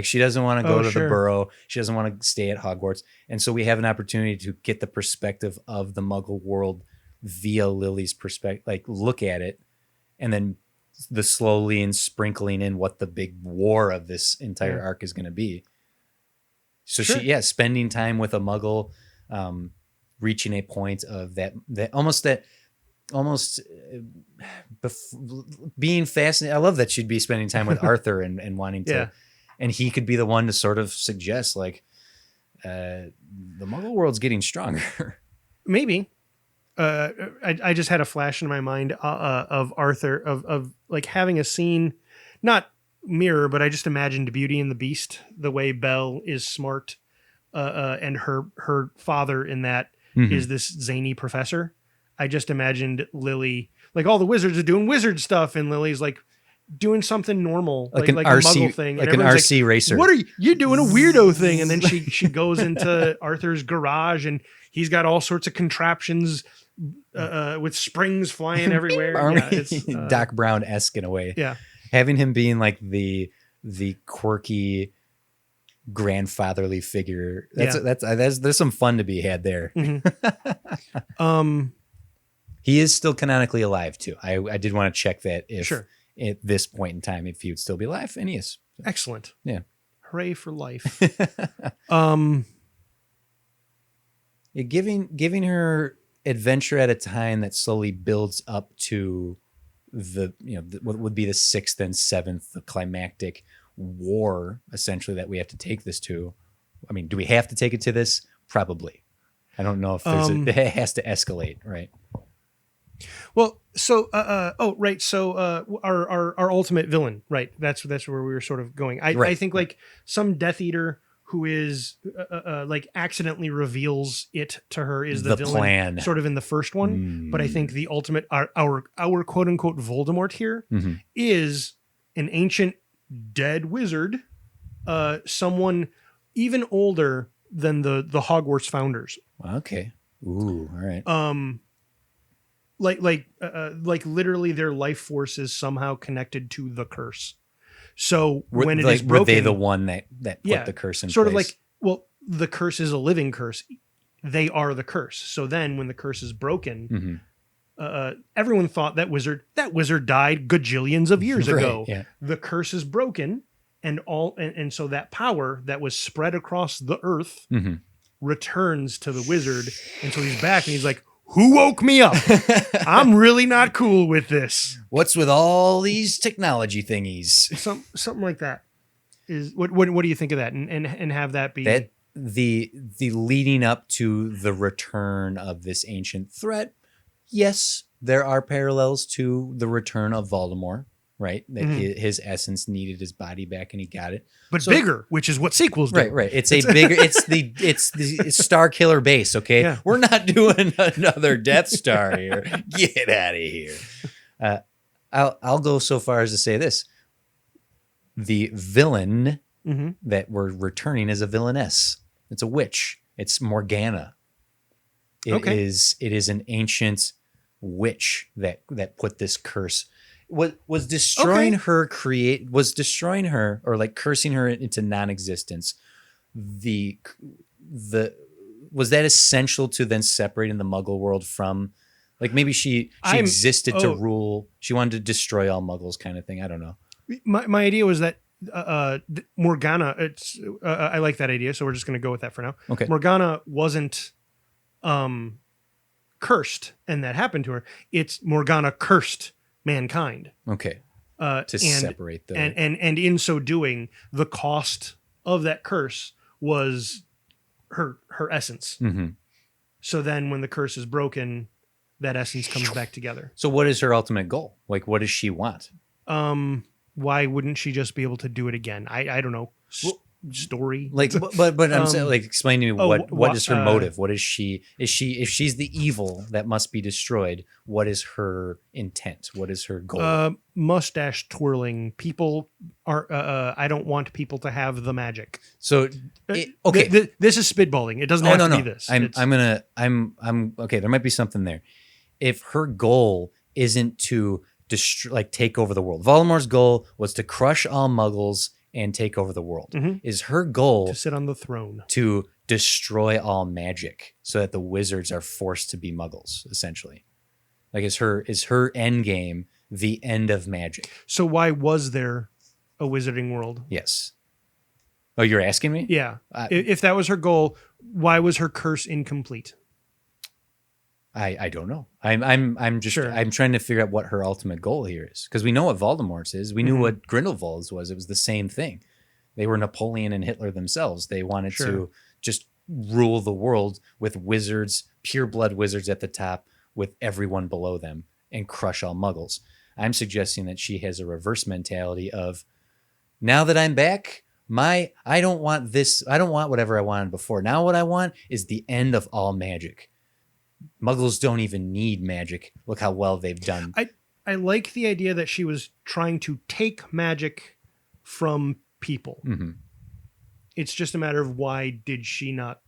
She doesn't want to go to the Burrow. She doesn't want to stay at Hogwarts. And so we have an opportunity to get the perspective of the Muggle world via Lily's perspective, look at it, and then the slowly and sprinkling in what the big war of this entire arc is going to be. So spending time with a Muggle, reaching a point of being fascinated. I love that she'd be spending time with Arthur and wanting to, and he could be the one to sort of suggest the Muggle world's getting stronger. Maybe. I just had a flash in my mind of Arthur of having a scene, not mirror, but I just imagined Beauty and the Beast, the way Belle is smart, and her father in that is this zany professor. I just imagined Lily, like all the wizards are doing wizard stuff, and Lily's like doing something normal, like like an a RC muggle thing, like and an everyone's RC racer. What are you doing a weirdo thing? And then she goes into Arthur's garage, and he's got all sorts of contraptions with springs flying everywhere. Yeah, it's Doc Brown-esque in a way. Yeah, having him being like the quirky grandfatherly figure. There's some fun to be had there. Mm-hmm. He is still canonically alive too. I did want to check that if Sure. at this point in time, if he would still be alive, and he is. Excellent. Yeah. Hooray for life. Giving her adventure at a time that slowly builds up to what would be the 6th and 7th, the climactic war, essentially, that we have to take this to. I mean, do we have to take it to this? Probably. I don't know if it has to escalate, right? Well, so right. So our ultimate villain, right? That's where we were sort of going. I think like some Death Eater who is like accidentally reveals it to her is the villain plan. Sort of in the first one. But I think the ultimate our quote unquote Voldemort here is an ancient dead wizard, someone even older than the Hogwarts founders. Okay. Ooh, all right. Like literally their life force is somehow connected to the curse. So when it is broken, were they the one that put the curse in sort place? of like, well, the curse is a living curse. They are the curse. So then when the curse is broken, everyone thought that wizard died gajillions of years ago. Yeah. The curse is broken, and so that power that was spread across the earth returns to the wizard. And so he's back and he's like, who woke me up? I'm really not cool with this. What's with all these technology thingies? Something like that. Is what do you think of that? And have that be that the leading up to the return of this ancient threat? Yes, there are parallels to the return of Voldemort, right? That his essence needed his body back, and he got it, but bigger, which is what sequels do. Right. It's a bigger. It's the Star Killer base. Okay, Yeah. We're not doing another Death Star here. Get out of here. I'll go so far as to say this: the villain that we're returning is a villainess. It's a witch. It's Morgana. It is an ancient witch that put this curse. Was destroying her or like cursing her into non-existence. Was that essential to then separating the Muggle world from, like, maybe she existed to rule. She wanted to destroy all Muggles, kind of thing. I don't know. My idea was that Morgana. I like that idea, so we're just going to go with that for now. Okay. Morgana wasn't cursed, and that happened to her. It's Morgana cursed mankind. Okay. Separate them. And in so doing, the cost of that curse was her essence. So then when the curse is broken, that essence comes back together. So what is her ultimate goal? Like, what does she want? Why wouldn't she just be able to do it again? I don't know. Story. Like, but I'm saying, like, explain to me what is her motive? What is she? If she's the evil that must be destroyed, what is her intent? What is her goal? Mustache twirling. People are. I don't want people to have the magic. So, okay, this is spitballing. It doesn't have to be this. I'm okay. There might be something there. If her goal isn't to take over the world, Voldemort's goal was to crush all Muggles and take over the world. Is her goal to sit on the throne, to destroy all magic so that the wizards are forced to be Muggles, essentially? Like, is her end game the end of magic? So why was there a wizarding world? Yes. Oh, you're asking me? Yeah. If that was her goal, why was her curse incomplete? I don't know. I'm just I'm trying to figure out what her ultimate goal here is, because we know what Voldemort's is. We knew what Grindelwald's was. It was the same thing. They were Napoleon and Hitler themselves. They wanted to just rule the world with wizards, pure blood wizards at the top, with everyone below them, and crush all Muggles. I'm suggesting that she has a reverse mentality of, now that I'm back, I don't want this. I don't want whatever I wanted before. Now what I want is the end of all magic. Muggles don't even need magic. Look how well they've done. I like the idea that she was trying to take magic from people. Mm-hmm. It's just a matter of why did she not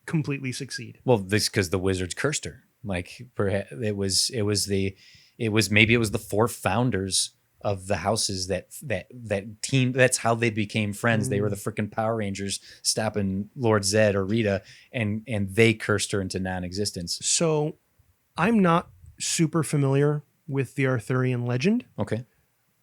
completely succeed? Well, this because the wizards cursed her. Like perhaps it was the 4 founders of the houses that team. That's how they became friends. They were the freaking Power Rangers stopping Lord Zed or Rita, and they cursed her into non-existence. So I'm not super familiar with the Arthurian legend. Okay.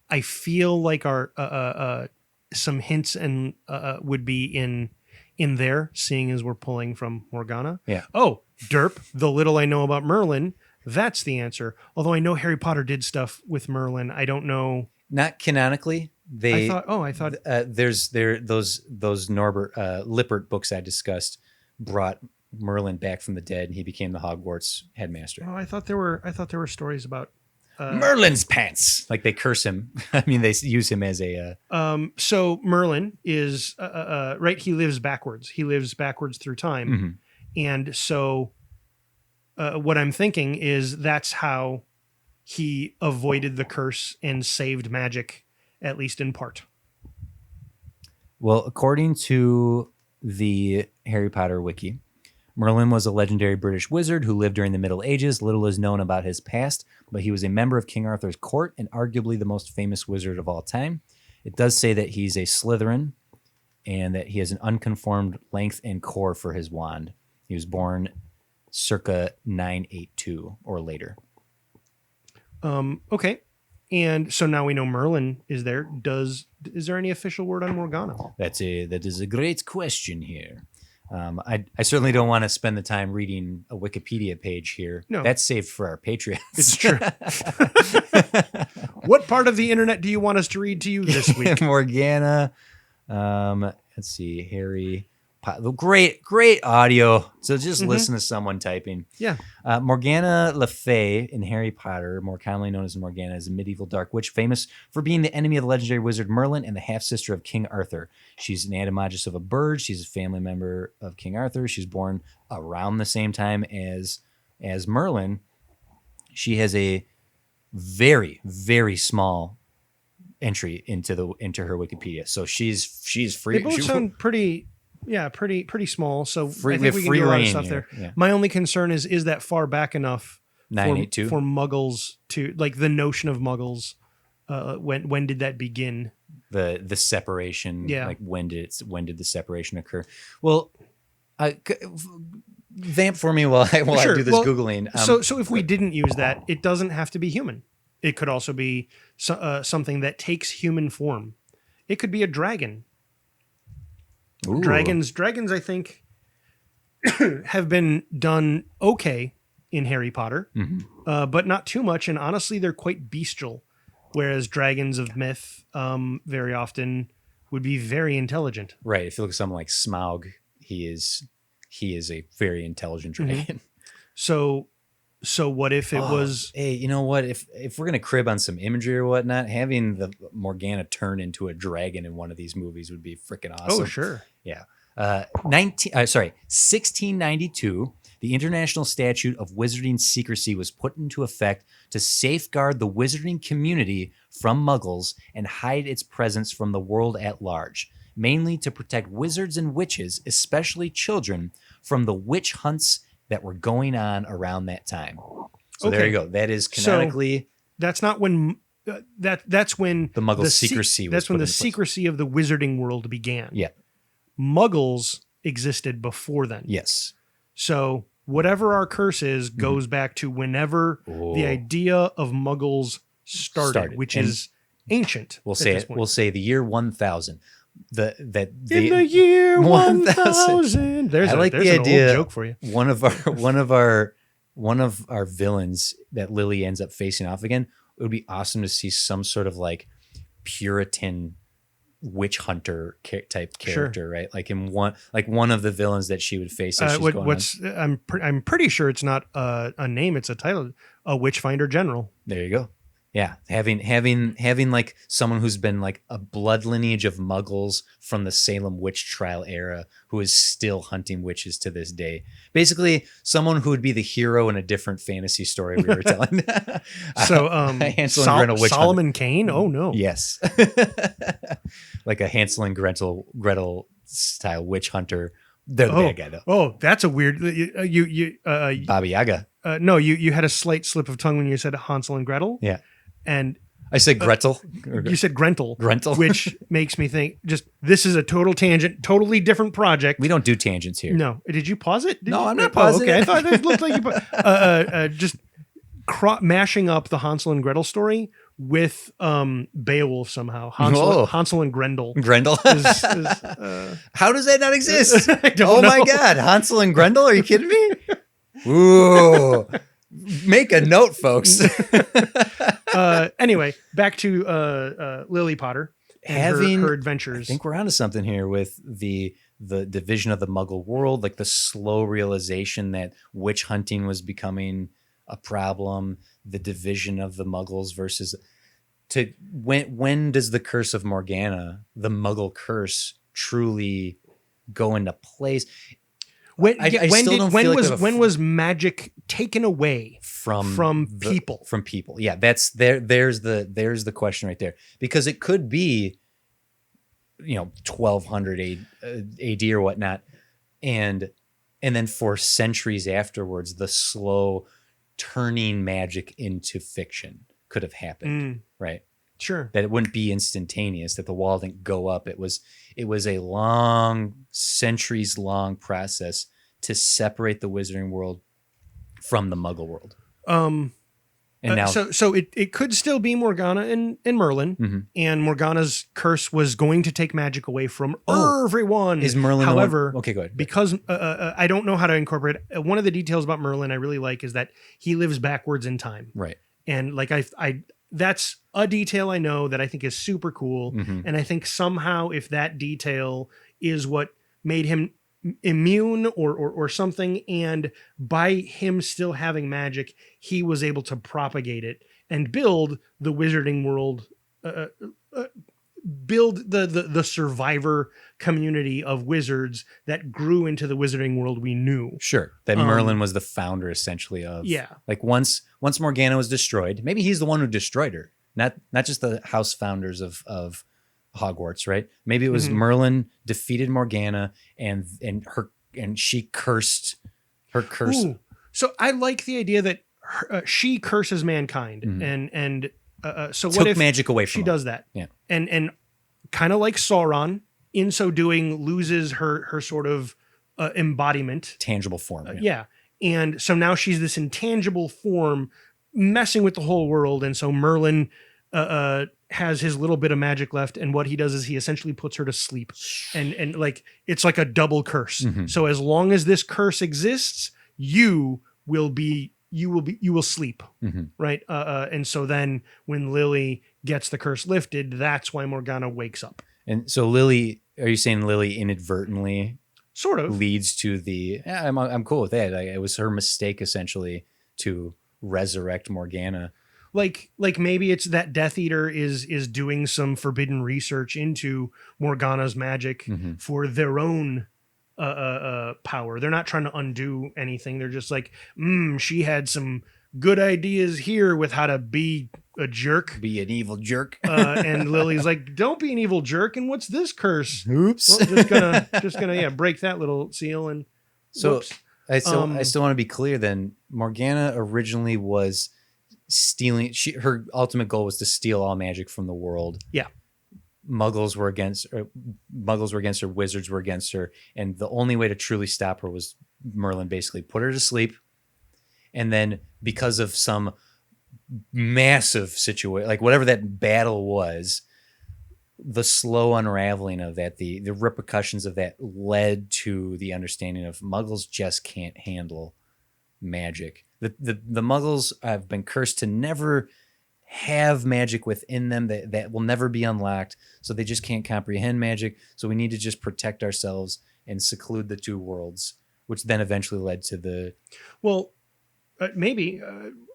I feel like our some hints and would be in there, seeing as we're pulling from Morgana. Yeah. Oh, derp. The little I know about Merlin, that's the answer. Although I know Harry Potter did stuff with Merlin, I don't know. Not canonically. I thought Those Norbert Lippert books I discussed brought Merlin back from the dead, and he became the Hogwarts headmaster. I thought there were stories about Merlin's pants. Like they curse him. I mean, they use him as a. So Merlin is right. He lives backwards. He lives backwards through time, Mm-hmm. and so what I'm thinking is that's how he avoided the curse and saved magic, at least in part. Well, according to the Harry Potter wiki, Merlin was a legendary British wizard who lived during the Middle Ages. Little is known about his past, but he was a member of King Arthur's court and arguably the most famous wizard of all time. It does say that he's a Slytherin and that he has an unconformed length and core for his wand. He was born circa 982 or later. Okay. And so now we know Merlin is there. Is there any official word on Morgana? That is a great question here. I certainly don't want to spend the time reading a Wikipedia page here. No. That's saved for our Patreons. It's true. What part of the internet do you want us to read to you this week? Morgana. Let's see. Harry. Great audio. So just listen to someone typing. Yeah. Morgana Le Fay in Harry Potter, more commonly known as Morgana, is a medieval dark witch famous for being the enemy of the legendary wizard Merlin and the half-sister of King Arthur. She's an etymologist of a bird. She's a family member of King Arthur. She's born around the same time as Merlin. She has a very, very small entry into her Wikipedia. So she's free. They both sound pretty small. So I think we can free do a lot of reign stuff here. there. Yeah. My only concern is that far back enough 982 for Muggles to like the notion of Muggles. When did that begin? The separation. Yeah. Like when did the separation occur? Well, vamp for me while I do this Googling. So if we didn't use that, it doesn't have to be human. It could also be something that takes human form. It could be a dragon. Ooh. Dragons, I think, have been done okay in Harry Potter, but not too much. And honestly, they're quite bestial, whereas dragons of myth very often would be very intelligent. Right. If you look at someone like Smaug, he is a very intelligent dragon. So what if it was? Hey, you know what? If we're gonna crib on some imagery or whatnot, having the Morgana turn into a dragon in one of these movies would be freaking awesome. Oh, sure. Yeah. 1692, the International Statute of Wizarding Secrecy was put into effect to safeguard the wizarding community from Muggles and hide its presence from the world at large, mainly to protect wizards and witches, especially children, from the witch hunts that were going on around that time. So there you go. That is canonically. So that's not when that's when the Muggle secrecy. That's when the secrecy of the wizarding world began. Yeah. Muggles existed before then. Yes. So whatever our curse is goes back to whenever the idea of Muggles started. Which is ancient. We'll say the year 1000. In the year 1000. There's the an idea. Old joke for you. One of our villains that Lily ends up facing off again. It would be awesome to see some sort of like Puritan witch hunter type character, right? Like one of the villains that she would face. I'm pretty sure it's not a name; it's a title. A Witchfinder General. There you go. Yeah, having like someone who's been like a blood lineage of muggles from the Salem witch trial era who is still hunting witches to this day. Basically, someone who would be the hero in a different fantasy story we were telling. So, Hansel and Gretel witch Solomon Kane? Oh, no. Yes. Like a Hansel and Gretel style witch hunter. They're the bad guy, though. Oh, that's a weird. Baba Yaga. No, you had a slight slip of tongue when you said Hansel and Gretel. Yeah. And I said Gretel. you said Grentel. Grentel. Which makes me think this is a total tangent, totally different project. We don't do tangents here. No. Did you pause it? No, I'm not pausing okay. it. I thought it looked like you just mashing up the Hansel and Gretel story with Beowulf somehow. Hansel and Grendel. Grendel. How does that not exist? I don't know. My God. Hansel and Grendel? Are you kidding me? Ooh. Make a note, folks. Anyway, back to Lily Potter and her adventures. I think we're onto something here with the division of the Muggle world, like the slow realization that witch hunting was becoming a problem, the division of the Muggles versus when does the curse of Morgana, the Muggle curse, truly go into place? When was magic taken away from people? From people, yeah. There's the question right there, because it could be, 1200 AD or whatnot, and then for centuries afterwards, the slow turning magic into fiction could have happened, right? Sure. That it wouldn't be instantaneous, that the wall didn't go up. It was a long, centuries long process to separate the wizarding world from the Muggle world. And now, so it could still be Morgana and Merlin, and Morgana's curse was going to take magic away from everyone. Is Merlin? However, okay, go ahead. Because I don't know how to incorporate one of the details about Merlin I really like is that he lives backwards in time, right? And like I that's a detail I know that I think is super cool, and I think somehow if that detail is what made him immune or something, and by him still having magic, he was able to propagate it and build the wizarding world, build the survivor community of wizards that grew into the wizarding world we knew. Sure, that Merlin was the founder essentially of. Yeah, like once Morgana was destroyed, maybe he's the one who destroyed her, not just the house founders of Hogwarts, right? Maybe it was Merlin defeated Morgana and she cursed her curse. Ooh. So I like the idea that she curses mankind, and so what if magic away from she does that? Yeah, and kind of like Sauron, in so doing, loses her sort of embodiment, tangible form. Yeah, and so now she's this intangible form, messing with the whole world, and so Merlin has his little bit of magic left, and what he does is he essentially puts her to sleep, and like it's like a double curse. So as long as this curse exists, you will sleep, right? And so then when Lily gets the curse lifted, that's why Morgana wakes up. And so Lily, are you saying Lily inadvertently sort of leads to the? Yeah, I'm cool with that. Like, it was her mistake essentially to resurrect Morgana. Like maybe it's that Death Eater is doing some forbidden research into Morgana's magic for their own power. They're not trying to undo anything. They're just like, she had some good ideas here with how to be a jerk. Be an evil jerk. And Lily's like, don't be an evil jerk. And what's this curse? Oops. Well, just gonna break that little seal. And so whoops. I still want to be clear then. Morgana originally was stealing. Her ultimate goal was to steal all magic from the world. Yeah. Muggles were against her, wizards were against her, and the only way to truly stop her was Merlin basically put her to sleep, and then because of some massive situation, like whatever that battle was, the slow unraveling of that, the repercussions of that led to the understanding of Muggles just can't handle magic. The Muggles have been cursed to never have magic within them that will never be unlocked, so they just can't comprehend magic. So we need to just protect ourselves and seclude the two worlds, which then eventually led to the maybe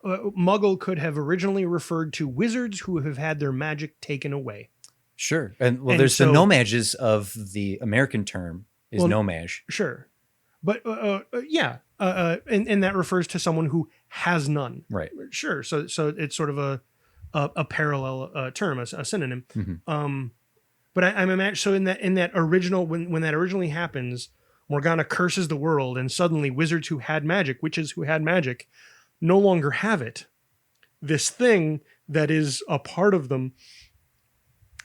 Muggle could have originally referred to wizards who have had their magic taken away. Sure. And And there's so- the nomages of the American term is nomage. Sure. But yeah, and that refers to someone who has none. Right. Sure. So it's sort of a parallel term, a synonym. Mhm. But I'm imagining, so in that original, when that originally happens, Morgana curses the world, and suddenly wizards who had magic, witches who had magic, no longer have it. This thing that is a part of them,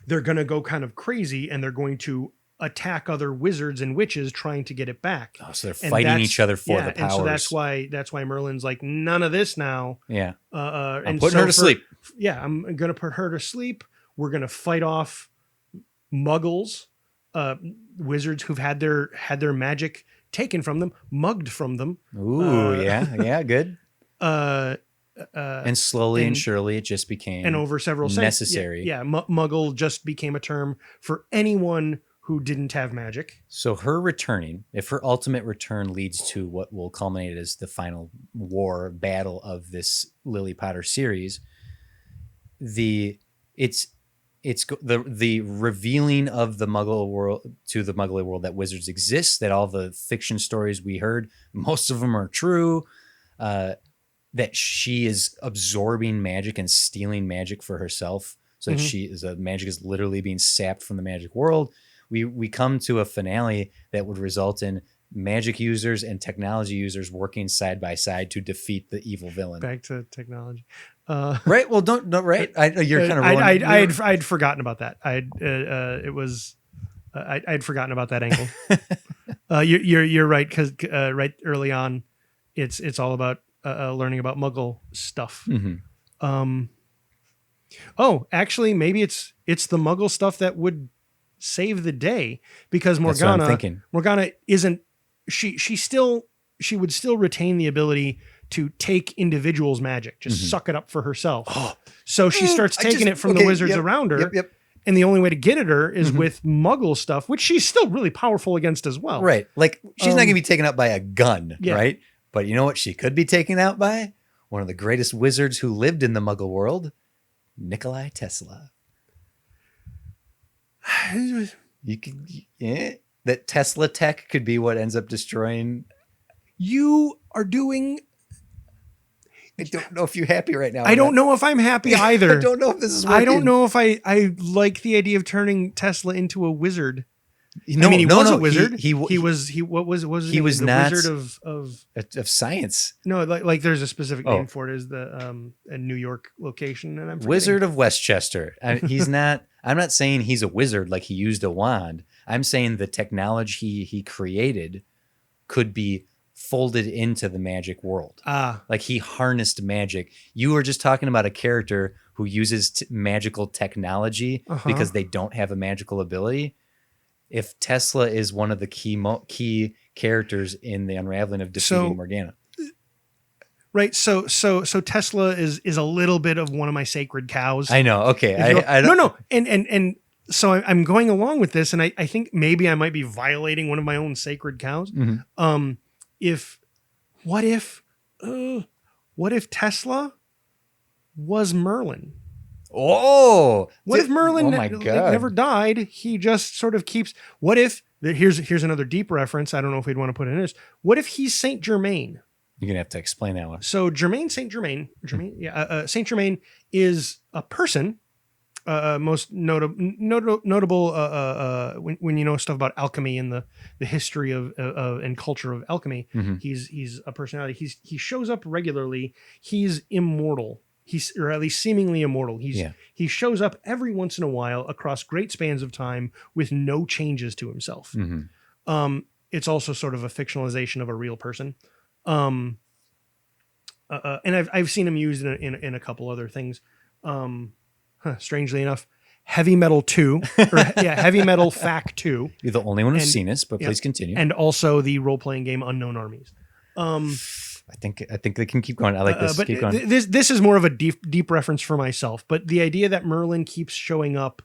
they're going to go kind of crazy, and they're going to attack other wizards and witches trying to get it back. Oh, so they're And fighting that's- each other for yeah, the powers. And so that's why Merlin's like, none of this now. Yeah. I'm I'm putting her to sleep. Yeah, I'm going to put her to sleep. We're going to fight off muggles, wizards who've had their magic taken from them, mugged from them. Ooh, yeah, good. And And slowly and surely it just became over several necessary. Muggle just became a term for anyone who didn't have magic. So her returning, if her ultimate return leads to what will culminate as the final battle of this Lily Potter series, the revealing of the Muggle world to the Muggle world that wizards exist, that all the fiction stories we heard, most of them are true, that she is absorbing magic and stealing magic for herself. So that magic is literally being sapped from the magic world. We come to a finale that would result in magic users and technology users working side by side to defeat the evil villain. Back to technology. Right. Well, right. You're kind of rolling. I'd forgotten about that. I'd forgotten about that angle. You're right, because right early on, it's all about learning about Muggle stuff. Mm-hmm. Oh, actually, maybe it's the Muggle stuff that would save the day, because That's what I'm Morgana thinking. isn't she would still retain the ability to take individuals' magic, just suck it up for herself. So she starts taking it from the wizards around her. Yep. And the only way to get at her is with Muggle stuff, which she's still really powerful against as well. Right. Like she's not going to be taken out by a gun, Yeah. right? But you know what she could be taken out by? One of the greatest wizards who lived in the Muggle world, Nikola Tesla. You could, that Tesla tech could be what ends up destroying. You are doing... I don't know if you're happy right now. I don't know if I'm happy either. I don't know if this is working. I don't know if I like the idea of turning Tesla into a wizard. No, I mean, he was a wizard. He was he was the not wizard of science. no, like there's a specific Oh. name for it, is the a New York location, and I'm forgetting. Wizard of Westchester. He's not. I'm not saying he's a wizard like he used a wand. I'm saying the technology he created could be folded into the magic world. Like he harnessed magic. You were just talking about a character who uses magical technology because they don't have a magical ability. If Tesla is one of the key characters in the unraveling of defeating Morgana. Right. So Tesla is a little bit of one of my sacred cows. I know. Okay. I don't, No. And so I'm going along with this, and I think maybe I might be violating one of my own sacred cows. Mhm. What if Tesla was Merlin? Oh, What if Merlin Oh my God. never died? He just sort of keeps. What if here's another deep reference? I don't know if we'd want to put in this. What if he's Saint Germain? You're gonna have to explain that one. So Saint Germain Saint Germain is a person. Most notable when you know stuff about alchemy and the history of and culture of alchemy. Mhm. He's a personality. He shows up regularly. He's immortal. Or at least seemingly immortal. He shows up every once in a while across great spans of time with no changes to himself. Mm-hmm. It's also sort of a fictionalization of a real person. And I've seen him used in a couple other things. Strangely enough, Heavy Metal 2, Heavy Metal Fact 2. You're the only one who's And- seen this, but yeah. please continue. And also the role-playing game Unknown Armies. I think they can keep going. I like this. But Keep going. this is more of a deep reference for myself. But the idea that Merlin keeps showing up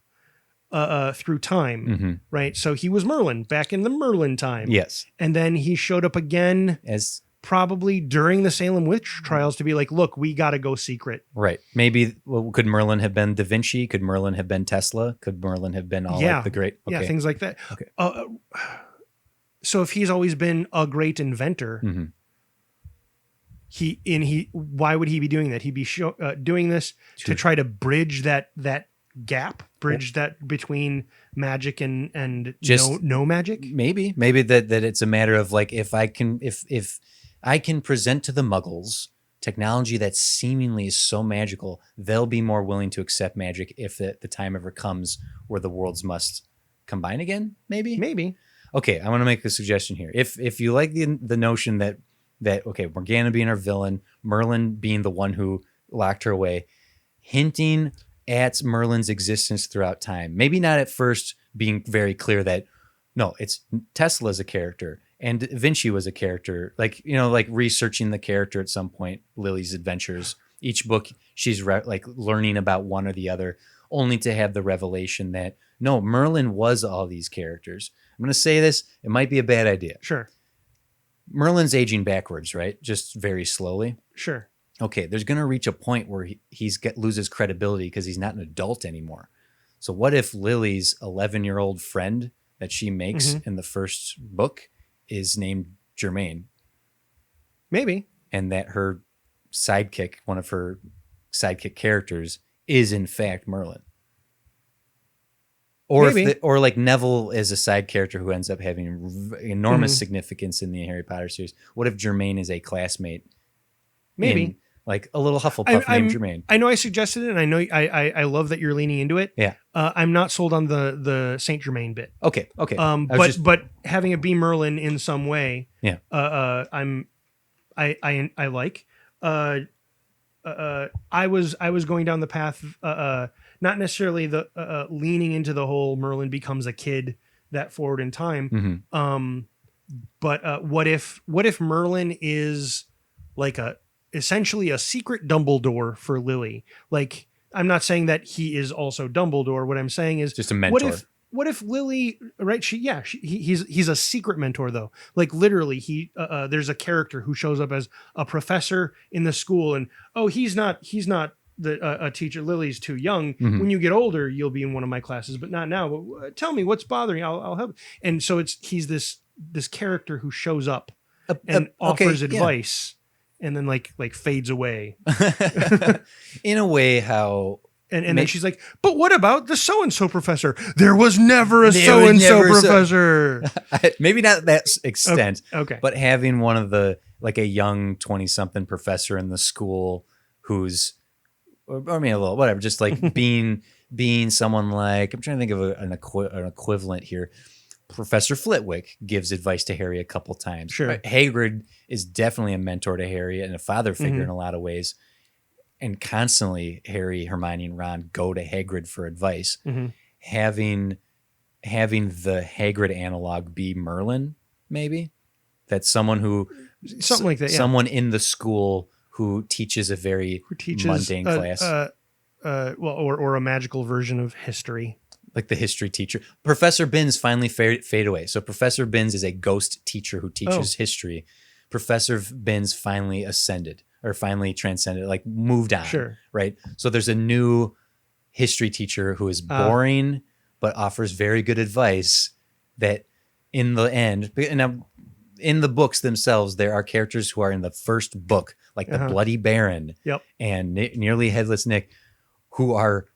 through time, Mhm. right? So he was Merlin back in the Merlin time. Yes. And then he showed up again As probably during the Salem witch trials to be like, look, we got to go secret. Right. Maybe, could Merlin have been Da Vinci? Could Merlin have been Tesla? Could Merlin have been all like the great? Okay. Yeah, things like that. Okay. So if he's always been a great inventor, why would he be doing that? He'd be doing this to try to bridge that gap, that between magic and just no magic. Maybe that it's a matter of like, if I can present to the Muggles technology that seemingly is so magical, they'll be more willing to accept magic if the time ever comes where the worlds must combine again. Maybe. Okay, I want to make a suggestion here. If you like the notion that okay, Morgana being our villain, Merlin being the one who locked her away, hinting at Merlin's existence throughout time. Maybe not at first being very clear that no, it's Tesla's a character and Da Vinci was a character. Like, like researching the character at some point, Lily's adventures. Each book she's like learning about one or the other, only to have the revelation that no, Merlin was all these characters. I'm going to say this, it might be a bad idea. Sure. Merlin's aging backwards, right? Just very slowly. Sure. Okay, there's going to reach a point where he loses credibility because he's not an adult anymore. So what if Lily's 11-year-old friend that she makes in the first book is named Germaine? Maybe. And that her sidekick, one of her sidekick characters, is in fact Merlin. Or or like Neville is a side character who ends up having enormous significance in the Harry Potter series. What if Germaine is a classmate? Maybe. Like a little Hufflepuff named Germaine. I know I suggested it, and I know I love that you're leaning into it. Yeah. I'm not sold on the Saint Germain bit. Okay. But having it be Merlin in some way. Yeah. I like. I was going down the path, not necessarily the leaning into the whole Merlin becomes a kid that forward in time. But what if Merlin is like essentially a secret Dumbledore for Lily? Like, I'm not saying that he is also Dumbledore. What I'm saying is just a mentor. What if Lily, right? He's a secret mentor though. Like literally there's a character who shows up as a professor in the school and, oh, he's not a teacher. Lily's too young. When you get older, you'll be in one of my classes, but not now. But tell me what's bothering you. I'll help. And so he's this character who shows up and offers advice and then like fades away. In a way, how. And then she's like, but what about the so-and-so professor? There was never a so-and-so professor. Maybe not that extent. Okay. But having one of like a young 20-something professor in the school who's, I mean, a little, whatever, just like being someone like, I'm trying to think of an equivalent here. Professor Flitwick gives advice to Harry a couple times. Sure. Hagrid is definitely a mentor to Harry and a father figure in a lot of ways. And constantly Harry, Hermione, and Ron go to Hagrid for advice. Having the Hagrid analog be Merlin, maybe? That's someone who... Something like that, yeah. Someone in the school who teaches a very mundane class. Or a magical version of history. Like the history teacher. Professor Binns finally fade away. So Professor Binns is a ghost teacher who teaches history. Professor Binns finally ascended. Or finally transcended, like moved on. Sure. Right. So there's a new history teacher who is boring, but offers very good advice that in the end, and in the books themselves, there are characters who are in the first book, like the Bloody Baron and Nearly Headless Nick, who are,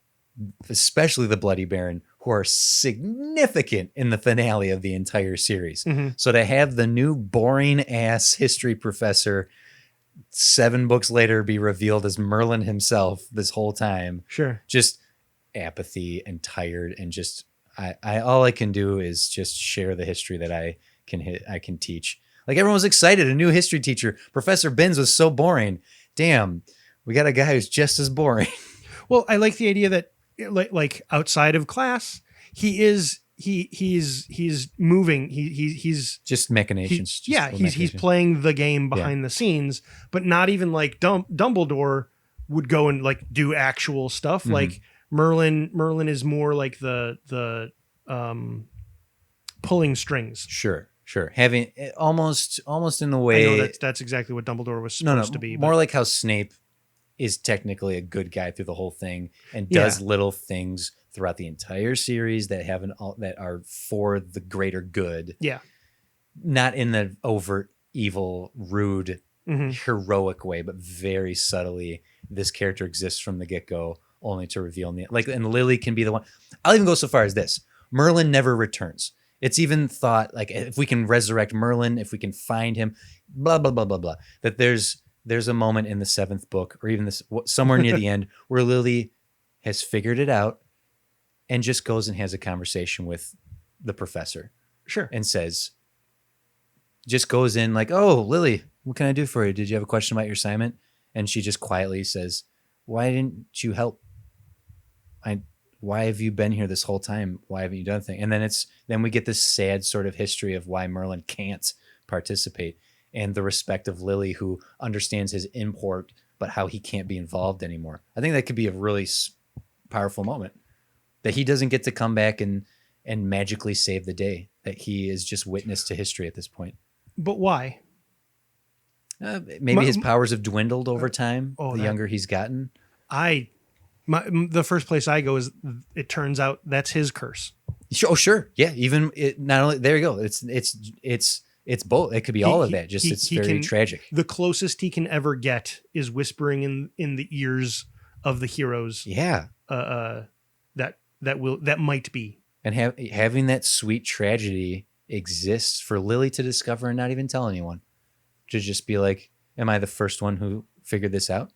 especially the Bloody Baron, who are significant in the finale of the entire series. So to have the new boring ass history professor 7 books later be revealed as Merlin himself this whole time. Sure. Just apathy and tired and just I all I can do is just share the history that I can teach. Like everyone was excited, a new history teacher. Professor Binns was so boring. Damn, we got a guy who's just as boring. Well, I like the idea that like outside of class, he's moving. He's just machinations. He's playing the game behind the scenes, but not even like Dumbledore would go and like do actual stuff. Like Merlin is more like the pulling strings. Sure. Sure. Having almost in the I way. know that's exactly what Dumbledore was supposed to be. More But like how Snape is technically a good guy through the whole thing and does little things throughout the entire series that that are for the greater good. Yeah. Not in the overt, evil, rude, heroic way, but very subtly. This character exists from the get-go, only to reveal and Lily can be the one. I'll even go so far as this: Merlin never returns. It's even thought like if we can resurrect Merlin, if we can find him, blah blah blah blah blah. That there's a moment in the 7th book, or even this somewhere near the end, where Lily has figured it out and just goes and has a conversation with the professor. Sure. And says, just goes in like, "Oh, Lily, what can I do for you? Did you have a question about your assignment?" And she just quietly says, "Why didn't you help? Why have you been here this whole time? Why haven't you done anything?" And then we get this sad sort of history of why Merlin can't participate, and the respect of Lily, who understands his import, but how he can't be involved anymore. I think that could be a really powerful moment, that he doesn't get to come back and magically save the day, that he is just witness to history at this point. But why? Maybe his powers have dwindled over time, younger he's gotten. The first place I go is, it turns out that's his curse. Oh, sure. Yeah. Even not only, there you go. It's both. It could be all of that. Just it's very tragic. The closest he can ever get is whispering in the ears of the heroes. Yeah. That might be. And having that sweet tragedy exists for Lily to discover and not even tell anyone. To just be like, am I the first one who figured this out?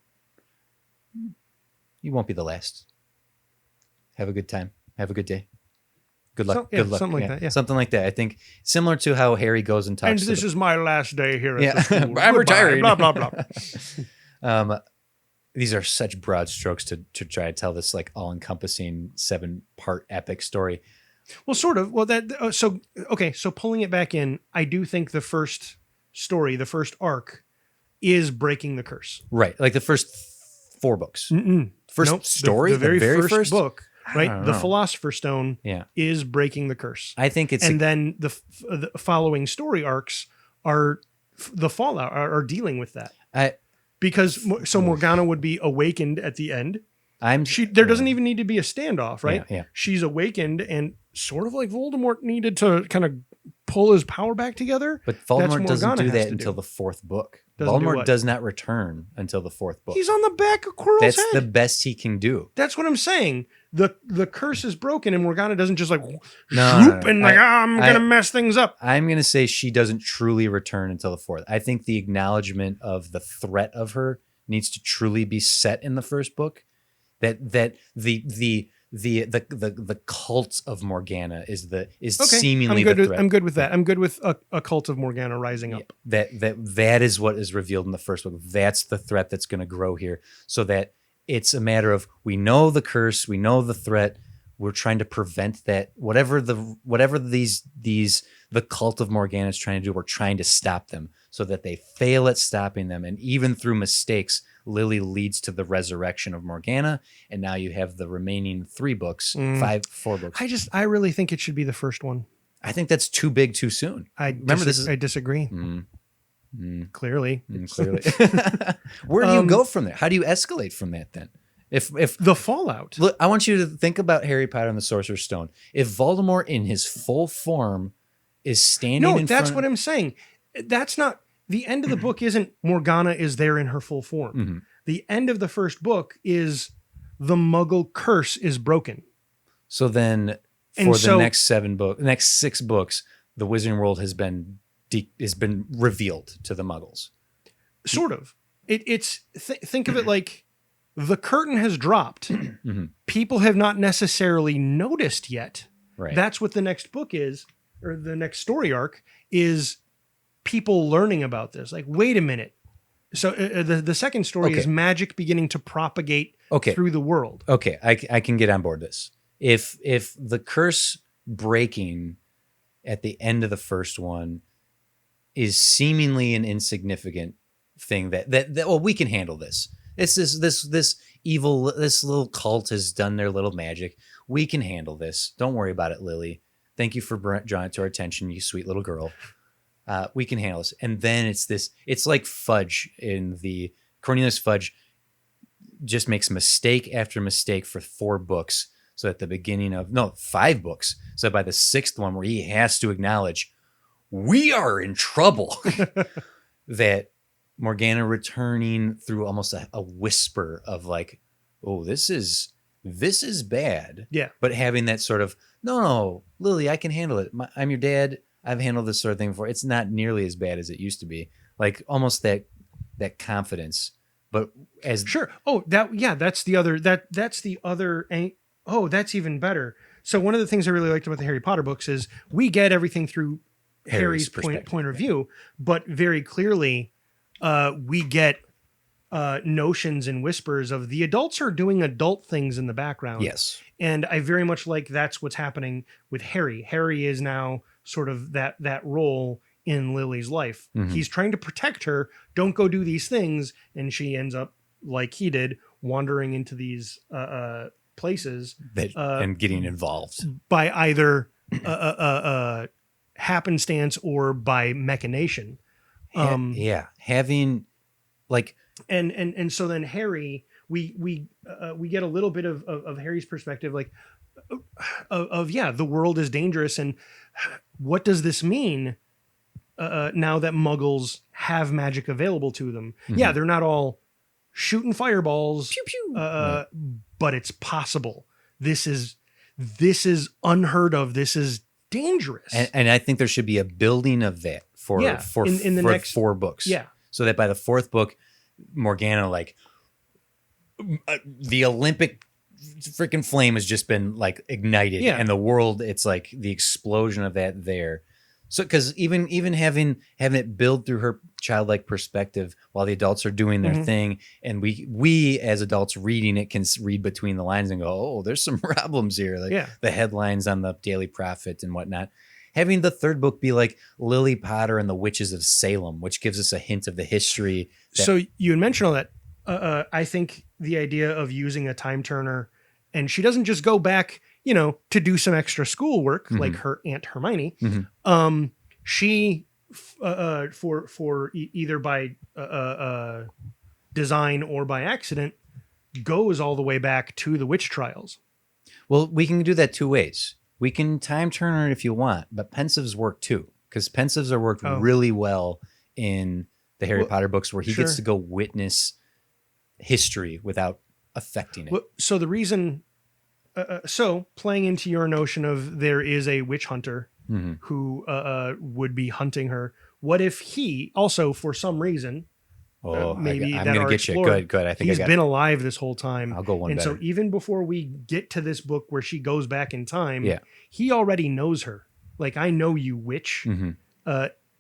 You won't be the last. Have a good time. Have a good day. Good luck. Good luck. Something like that. Yeah. Something like that. I think similar to how Harry goes and talks. And this is my last day here at the school. I'm Goodbye, retiring. Blah, blah, blah. These are such broad strokes to try to tell this like all-encompassing 7-part epic story. Well, sort of. Well, so pulling it back in, I do think the first story, the first arc, is breaking the curse. Right. Like the first 4 books. First story? The very first book, right? The Philosopher's Stone is breaking the curse. I think it's... And then the following story arcs are the fallout, are dealing with that. Because Morgana would be awakened at the end. There doesn't even need to be a standoff, right? Yeah. She's awakened, and sort of like Voldemort needed to kind of pull his power back together. But Voldemort doesn't do that until the 4th book. Voldemort does not return until the 4th book. He's on the back of Quirrell's head. That's the best he can do. That's what I'm saying. The curse is broken, and Morgana doesn't just like no. I'm gonna mess things up. I'm gonna say she doesn't truly return until the 4th. I think the acknowledgement of the threat of her needs to truly be set in the 1st book. That the cult of Morgana is seemingly the threat. I'm good with that. I'm good with a cult of Morgana rising up. That is what is revealed in the 1st book. That's the threat that's going to grow here, so that it's a matter of, we know the curse, we know the threat, we're trying to prevent that. Whatever the cult of Morgana is trying to do, we're trying to stop them so that they fail at stopping them, and even through mistakes, Lily leads to the resurrection of Morgana, and now you have the remaining 3 books, 4 books. I really think it should be the first one. I think that's too big too soon. I disagree. Clearly. Where do you go from there? How do you escalate from that then? If the fallout. Look, I want you to think about Harry Potter and the Sorcerer's Stone. If Voldemort in his full form is standing in that's front... what I'm saying. That's not... The end of the book isn't Morgana is there in her full form. Mm-hmm. The end of the first book is the Muggle curse is broken. So then next 6 books, the Wizarding World has been revealed to the Muggles. Sort of. Think of it like the curtain has dropped. Mm-hmm. People have not necessarily noticed yet. Right. That's what the next book is, or the next story arc is. People learning about this, like, wait a minute. So the second story is magic beginning to propagate through the world. Okay, I can get on board this. If the curse breaking at the end of the first one is seemingly an insignificant thing that we can handle this. It's this evil, this little cult has done their little magic. We can handle this. Don't worry about it, Lily. Thank you for drawing it to our attention, you sweet little girl. We can handle this. And then it's like Fudge in the Cornelius Fudge just makes mistake after mistake for 4 books. So at the beginning of 5 books. So by the 6th one where he has to acknowledge we are in trouble, that Morgana returning through almost a whisper of like, oh, this is bad. Yeah. But having that sort of, no, Lily, I can handle it. I'm your dad. I've handled this sort of thing before. It's not nearly as bad as it used to be. Like almost that confidence. But as sure. Oh, that's the other oh, that's even better. So one of the things I really liked about the Harry Potter books is we get everything through Harry's point of view, but very clearly we get notions and whispers of the adults are doing adult things in the background. Yes. And I very much like that's what's happening with Harry. Harry is now sort of that role in Lily's life. Mm-hmm. He's trying to protect her. Don't go do these things. And she ends up, like he did, wandering into these places and getting involved by either happenstance or by machination. Having like and so then Harry, we get a little bit of Harry's perspective, like of the world is dangerous, and what does this mean now that Muggles have magic available to them? Mm-hmm. Yeah, they're not all shooting fireballs, pew pew, right. But it's possible. This is unheard of. This is dangerous, and I think there should be a building of that for the next 4 books. Yeah, so that by the 4th book, Morgana, like the Olympic freaking flame has just been like ignited, and the world, it's like the explosion of that there. So because even having it build through her childlike perspective while the adults are doing their thing, and we as adults reading it can read between the lines and go, oh, there's some problems here, like the headlines on the Daily Prophet and whatnot. Having the 3rd book be like Lily Potter and the Witches of Salem, which gives us a hint of the history. So you had mentioned all that. I think the idea of using a time turner, and she doesn't just go back, to do some extra schoolwork like her Aunt Hermione. She, for either by design or by accident, goes all the way back to the witch trials. Well, we can do that 2 ways. We can time turner it if you want, but pensives work too, because pensives are worked really well in the Harry Potter books, where he gets to go witness history without affecting it. Well, so the reason, so playing into your notion of there is a witch hunter who would be hunting her. What if he also, for some reason, maybe I'm going to get you. Good. I think he's been alive this whole time. I'll go one better. So even before we get to this book where she goes back in time, he already knows her. Like, I know you, witch.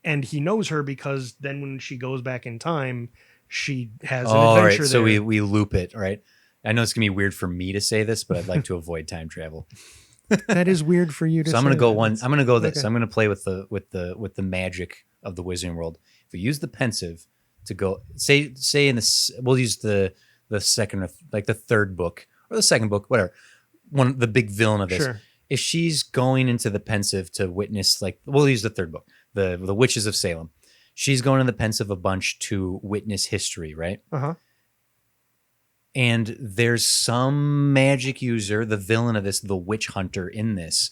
And he knows her because then when she goes back in time, she has an adventure there. So we loop it, right? I know it's going to be weird for me to say this, but I'd like to avoid time travel. That is weird for you to say. So I'm going to go I'm going to go this. Okay. I'm going to play with the magic of the Wizarding World. If we use the pensive to go, say in this, we'll use the second, like the 3rd book or the 2nd book, whatever. The big villain of this. Sure. If she's going into the pensive to witness, like, we'll use the 3rd book, the Witches of Salem. She's going to the pensive a bunch to witness history, right? And there's some magic user, the villain of this, the witch hunter in this,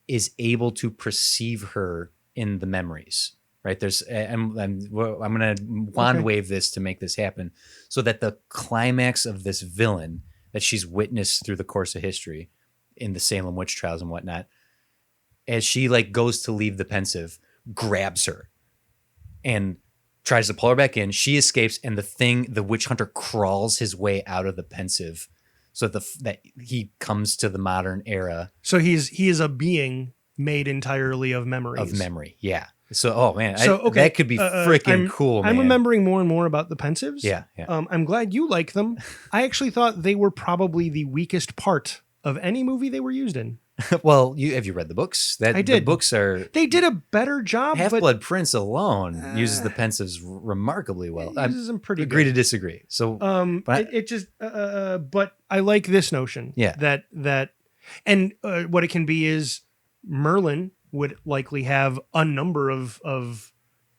is able to perceive her in the memories, right? There's, I'm going to wand wave this to make this happen, so that the climax of this villain that she's witnessed through the course of history in the Salem witch trials and whatnot, as she like goes to leave the pensive, grabs her and tries to pull her back in. She escapes, and the witch hunter crawls his way out of the pensive, so that he comes to the modern era. So he is a being made entirely of memories. Of memory, yeah. So, oh man, that could be freaking cool, man. I'm remembering more and more about the pensives. Yeah. I'm glad you like them. I actually thought they were probably the weakest part of any movie they were used in. Well, have you read the books? I did. The books They did a better job. Half-Blood Prince alone uses the pensives remarkably well. Uses them pretty agree good. To disagree. So, but I like this notion. Yeah. That and what it can be is Merlin would likely have a number of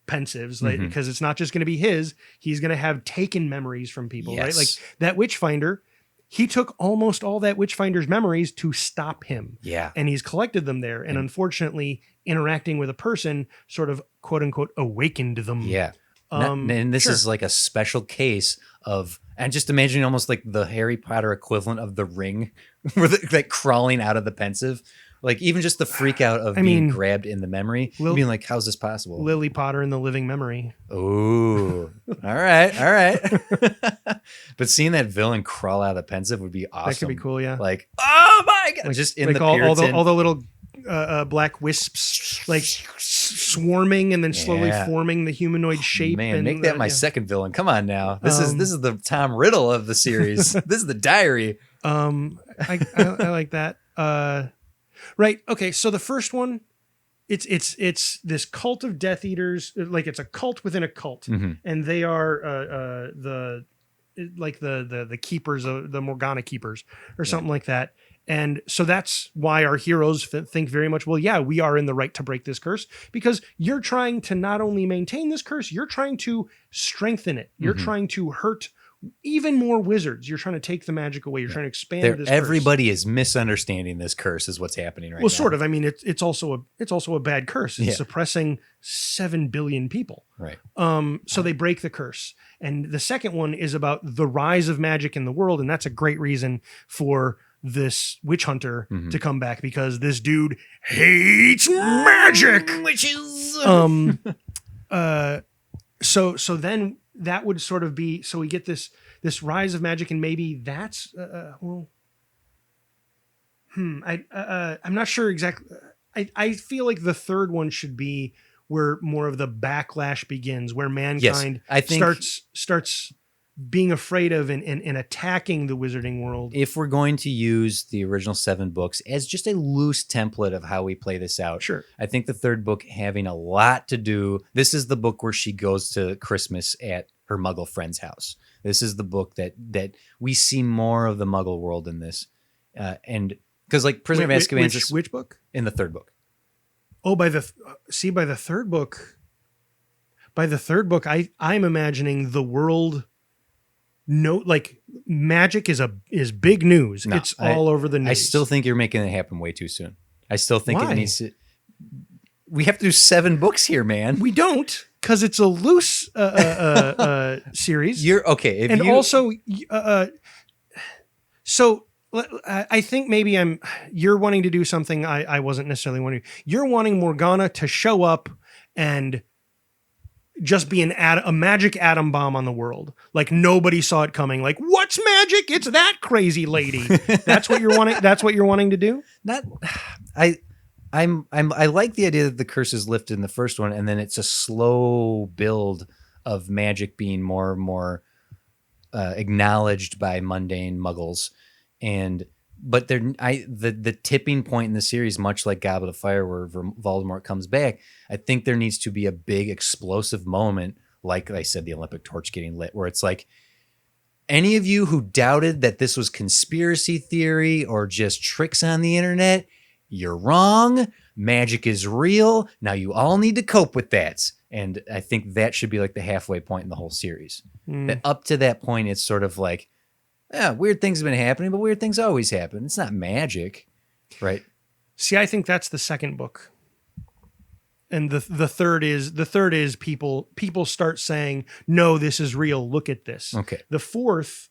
pensives, like, because it's not just going to be his. He's going to have taken memories from people, right? Like that Witchfinder, he took almost all that Witchfinder's memories to stop him. Yeah. And he's collected them there. And unfortunately, interacting with a person sort of quote unquote awakened them. Yeah. And this is like a special case of, and just imagining almost like the Harry Potter equivalent of the Ring, where like crawling out of the pensive. Like even just the freak out of being grabbed in the memory, being like, how's this possible? Lily Potter in the living memory. Ooh, all right. But seeing that villain crawl out of the pensive would be awesome. That could be cool, yeah. Like, oh my God. Like, just in like the all the little black wisps, like swarming and then slowly forming the humanoid shape. Man, and make that my second villain. Come on now. This is the Tom Riddle of the series. This is the diary. I like that. Right. Okay. So the first one, it's this cult of Death Eaters. Like it's a cult within a cult, and they are the keepers of the Morgana keepers or something like that. And so that's why our heroes think very much, well, yeah, we are in the right to break this curse, because you're trying to not only maintain this curse, you're trying to strengthen it. You're trying to hurt even more wizards. You're trying to take the magic away. You're trying to expand this curse. Everybody is misunderstanding this curse is what's happening right now. Well, sort of. I mean, it's also a bad curse. It's suppressing 7 billion people. Right. So they break the curse. And the second one is about the rise of magic in the world. And that's a great reason for this witch hunter to come back, because this dude hates magic. Witches. So then that would sort of be, so we get this rise of magic, and maybe that's I'm not sure exactly. I feel like the third one should be where more of the backlash begins, where mankind starts being afraid of and attacking the wizarding world. If we're going to use the original 7 books as just a loose template of how we play this out, sure. I think the third book having a lot to do. This is the book where she goes to Christmas at her Muggle friend's house. This is the book that we see more of the Muggle world in this, and because like Prisoner of Azkaban, which book? In the third book. Oh, by the third book. By the third book, I'm imagining the world. No, like magic is big news. No, it's all over the news. I still think you're making it happen way too soon. I still think Why? It needs to. We have to do 7 books here, man. We don't, because it's a loose series. You're okay, so I think maybe you're wanting to do something I wasn't necessarily wanting. You're wanting Morgana to show up and just be a magic atom bomb on the world. Like nobody saw it coming. Like, what's magic? It's that crazy lady. That's what you're wanting. That's what you're wanting to do. I like the idea that the curse is lifted in the first one, and then it's a slow build of magic being more and more acknowledged by mundane Muggles. But the tipping point in the series, much like Goblet of Fire, where Voldemort comes back, I think there needs to be a big explosive moment, like I said, the Olympic torch getting lit, where it's like, any of you who doubted that this was conspiracy theory or just tricks on the internet, you're wrong. Magic is real. Now you all need to cope with that. And I think that should be like the halfway point in the whole series. That up to that point, it's sort of like, yeah, weird things have been happening, but weird things always happen. It's not magic, right? See, I think that's the second book. And the third is people start saying, no, this is real. Look at this. Okay. The fourth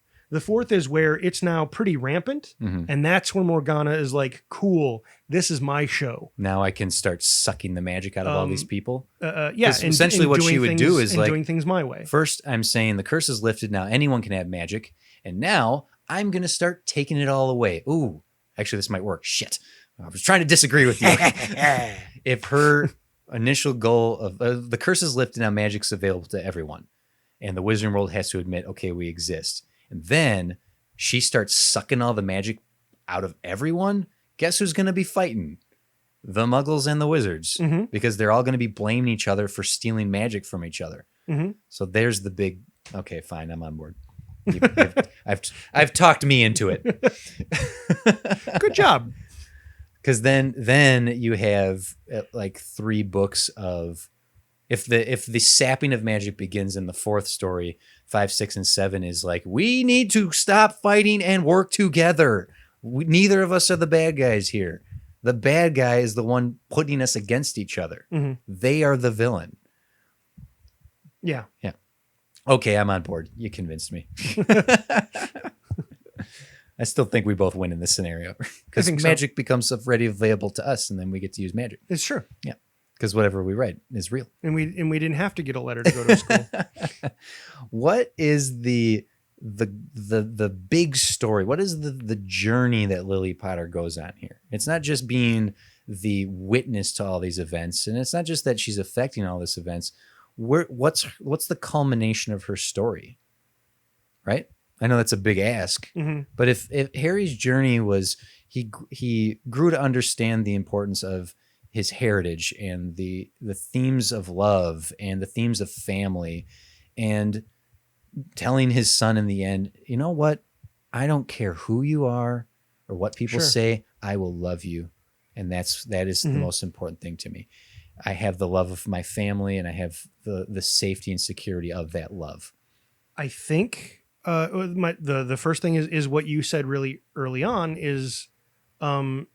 is where it's now pretty rampant. And that's where Morgana is like, cool, this is my show. Now I can start sucking the magic out of all these people. Yeah. And essentially what she would do is like doing things my way. First, I'm saying the curse is lifted. Now anyone can have magic. And now I'm going to start taking it all away. Ooh, actually, this might work. Shit. I was trying to disagree with you. If her initial goal of the curse is lifted, now magic's available to everyone. And the wizarding world has to admit, okay, we exist. And then she starts sucking all the magic out of everyone. Guess who's going to be fighting? The Muggles and the wizards. Because they're all going to be blaming each other for stealing magic from each other. So there's the big, okay, fine, I'm on board. I've talked me into it. Good job. Because then you have like 3 books of if the sapping of magic begins in the 4th story, 5, 6, and 7 is like, we need to stop fighting and work together. Neither of us are the bad guys here. The bad guy is the one putting us against each other. Mm-hmm. They are the villain. Yeah. Yeah. Okay, I'm on board. You convinced me. I still think we both win in this scenario because magic becomes ready available to us, and then we get to use magic. It's true. Yeah, because whatever we write is real, and we didn't have to get a letter to go to school. What is the big story? What is the journey that Lily Potter goes on here? It's not just being the witness to all these events, and it's not just that she's affecting all these events. What's the culmination of her story, right? I know that's a big ask, but if Harry's journey was he grew to understand the importance of his heritage and the themes of love and the themes of family, and telling his son in the end, you know what? I don't care who you are or what people say. I will love you, and that is the most important thing to me. I have the love of my family, and I have the safety and security of that love. I think the first thing is what you said really early on is, not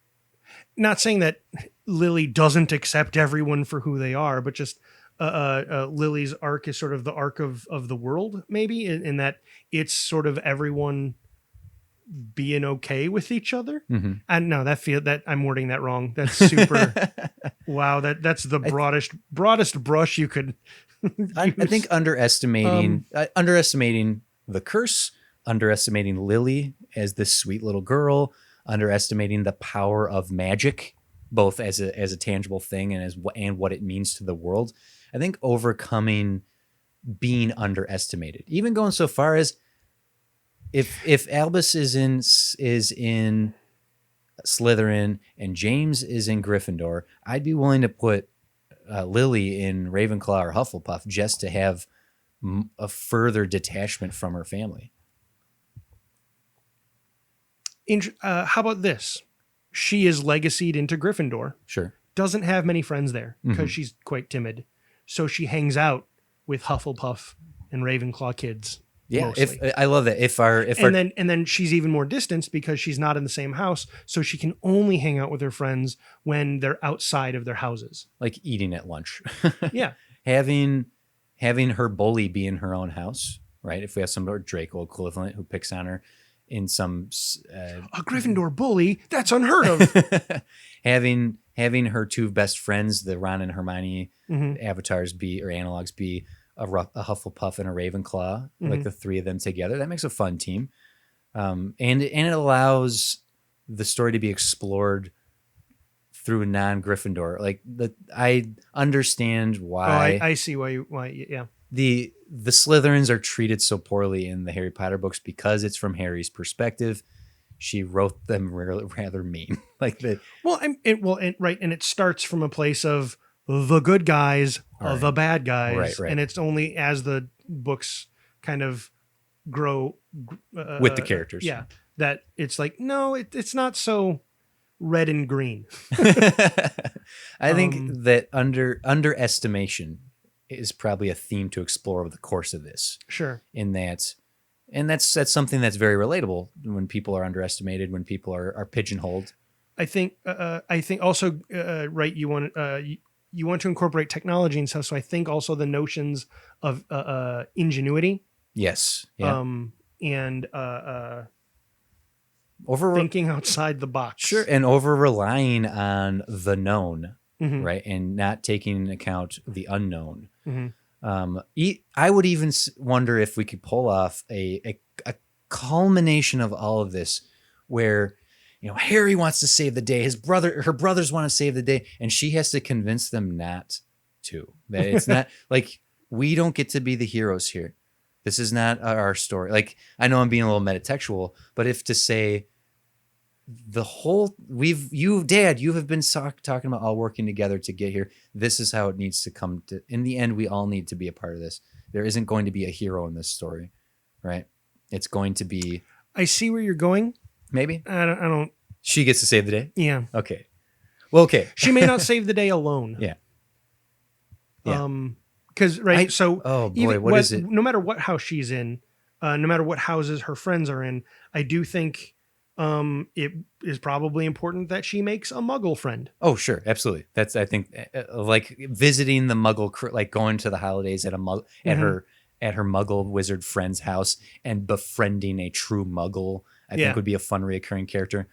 saying that Lily doesn't accept everyone for who they are, but just Lily's arc is sort of the arc of the world, maybe in that it's sort of everyone being okay with each other. And no, that I'm wording that wrong. That's super. Wow. That's the broadest brush you could. I think underestimating the curse, underestimating Lily as this sweet little girl, underestimating the power of magic, both as a tangible thing and what it means to the world. I think overcoming being underestimated, even going so far as if Albus is in Slytherin and James is in Gryffindor, I'd be willing to put Lily in Ravenclaw or Hufflepuff just to have a further detachment from her family. How about this? She is legacied into Gryffindor. Sure. Doesn't have many friends there because she's quite timid. So she hangs out with Hufflepuff and Ravenclaw kids. Yeah, mostly. I love that. And then she's even more distanced because she's not in the same house, so she can only hang out with her friends when they're outside of their houses, like eating at lunch. Yeah, having her bully be in her own house, right? If we have some Draco equivalent who picks on her in some a Gryffindor bully, that's unheard of. having her 2 best friends, the Ron and Hermione avatars be or analogs be a Hufflepuff and a Ravenclaw, like the 3 of them together. That makes a fun team. And it allows the story to be explored through non-Gryffindor. Like I understand why. Oh, I see why. Yeah. The Slytherins are treated so poorly in the Harry Potter books because it's from Harry's perspective. She wrote them rather mean, like the. And it starts from a place of the good guys are the bad guys, right. And it's only as the books kind of grow with the characters, that it's like, no, it's not so red and green. I think that underestimation is probably a theme to explore over the course of this. Sure. That's something that's very relatable when people are underestimated, when people are pigeonholed. I think also, right. You want to incorporate technology and stuff. So I think also the notions of ingenuity. Yes. Yeah. And over thinking outside the box. Sure. And over relying on the known, right? And not taking into account the unknown. I would even wonder if we could pull off a culmination of all of this where, Harry wants to save the day. Her brothers want to save the day, and she has to convince them not to. That it's not like we don't get to be the heroes here. This is not our story. Like, I know I'm being a little metatextual, but if to say Dad, you have been talking about all working together to get here. This is how it needs to come to. In the end, we all need to be a part of this. There isn't going to be a hero in this story, right? It's going to be. I see where you're going. Maybe I don't. She gets to save the day. Yeah. Okay. Well, okay. She may not save the day alone. Yeah. Yeah. Because oh boy, what is it? No matter what house she's in, no matter what houses her friends are in, I do think it is probably important that she makes a Muggle friend. Oh, sure, absolutely. That's I think like visiting the Muggle, like going to the holidays at at her Muggle wizard friend's house and befriending a true Muggle. I think would be a fun reoccurring character.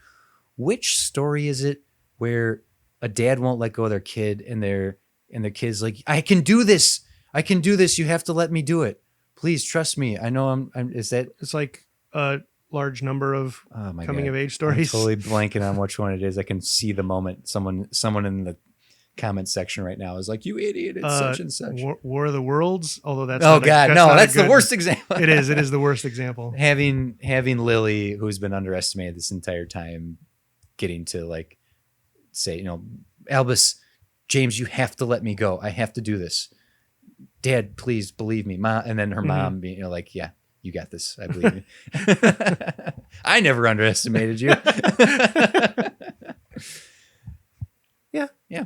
Which story is it where a dad won't let go of their kid and their kid's like, I can do this. You have to let me do it. Please trust me. I know is that it's like a large number of coming of age I'm stories. totally blanking on which one it is. I can see the moment someone in the comment section right now is like, you idiot, it's such and such. War of the Worlds, although that's that's the worst example. It is the worst example. Having Lily, who's been underestimated this entire time, getting to like say, Albus, James, you have to let me go. I have to do this. Dad, please believe me. Mom, and then her mom being like, yeah, you got this. I believe you. I never underestimated you. Yeah.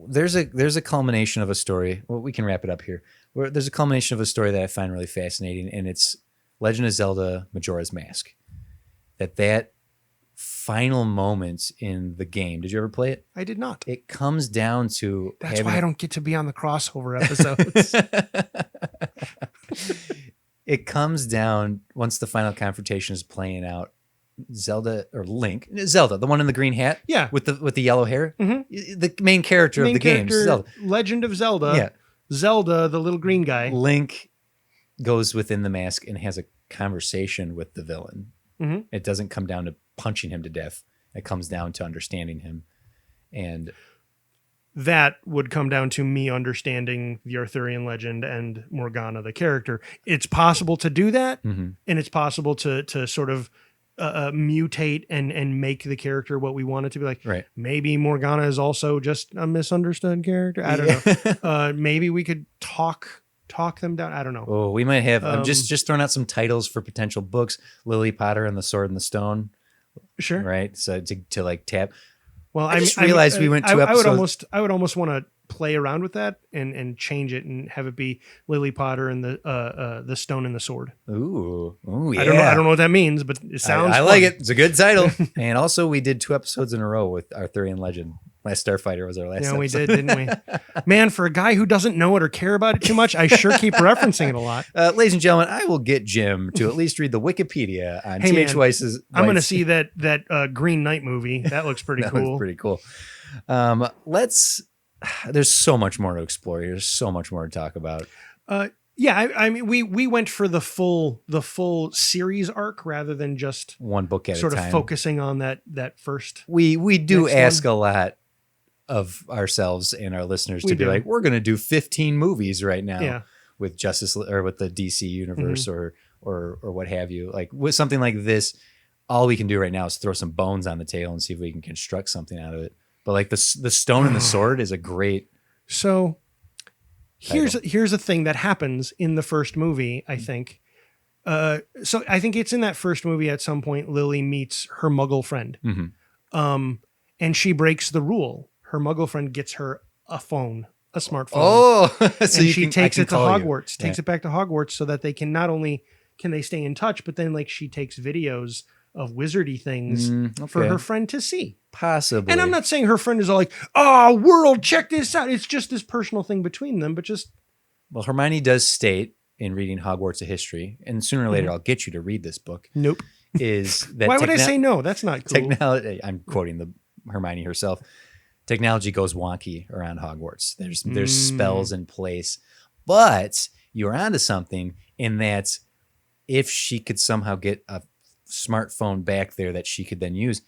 There's a culmination of a story. Well, we can wrap it up here. There's a culmination of a story that I find really fascinating, and it's Legend of Zelda: Majora's Mask. That final moment in the game. Did you ever play it? I did not. It comes down to that's why I don't get to be on the crossover episodes. It comes down once the final confrontation is playing out. Zelda, the one in the green hat, with the yellow hair, the main character of the game, Zelda. Legend of Zelda, Zelda, the little green guy. Link goes within the mask and has a conversation with the villain. Mm-hmm. It doesn't come down to punching him to death. It comes down to understanding him, and that would come down to me understanding the Arthurian legend and Morgana, the character. It's possible to do that, and it's possible to sort of mutate and make the character what we want it to be like. Right. Maybe Morgana is also just a misunderstood character. I don't know. Maybe we could talk them down. I don't know. Oh, we might have. I'm just throwing out some titles for potential books. Lily Potter and the Sword and the Stone. Sure. Right. So to like tap. Well, I just realized we went 2 episodes. I would almost want to play around with that and change it and have it be Lily Potter and the Stone and the Sword. Ooh, yeah. I don't know what that means, but it sounds. I like it. It's a good title. And also, we did 2 episodes in a row with Arthurian Legend. Last Starfighter was our last. Yeah, episode. we did, didn't we? Man, for a guy who doesn't know it or care about it too much, I sure keep referencing it a lot. Ladies and gentlemen, I will get Jim to at least read the Wikipedia on T.H. Weiss's. I'm going to see that Green Knight movie. That looks pretty that cool. Looks pretty cool. There's so much more to explore here. There's so much more to talk about. I mean, we went for the full series arc rather than just one book at a time. Sort of focusing on that first. We do ask a lot of ourselves and our listeners to be like, we're going to do 15 movies right now with Justice or with the DC universe or what have you. Like with something like this, all we can do right now is throw some bones on the table and see if we can construct something out of it. But like the Stone and the Sword is a great. So here's a thing that happens in the first movie, I think. So I think it's in that first movie at some point, Lily meets her Muggle friend. And she breaks the rule. Her Muggle friend gets her a phone, a smartphone. Oh, so and she takes it to Hogwarts, takes it back to Hogwarts so that they can not only can they stay in touch, but then like she takes videos of wizardy things for her friend to see. Possibly. And I'm not saying her friend is all like, oh, world, check this out. It's just this personal thing between them, but just. Well, Hermione does state in reading Hogwarts: A History, and sooner or later I'll get you to read this book. Nope. Is that why would I say no? That's not cool. Technology. I'm quoting the Hermione herself. Technology goes wonky around Hogwarts. There's spells in place, but you're onto something in that if she could somehow get a smartphone back there that she could then use,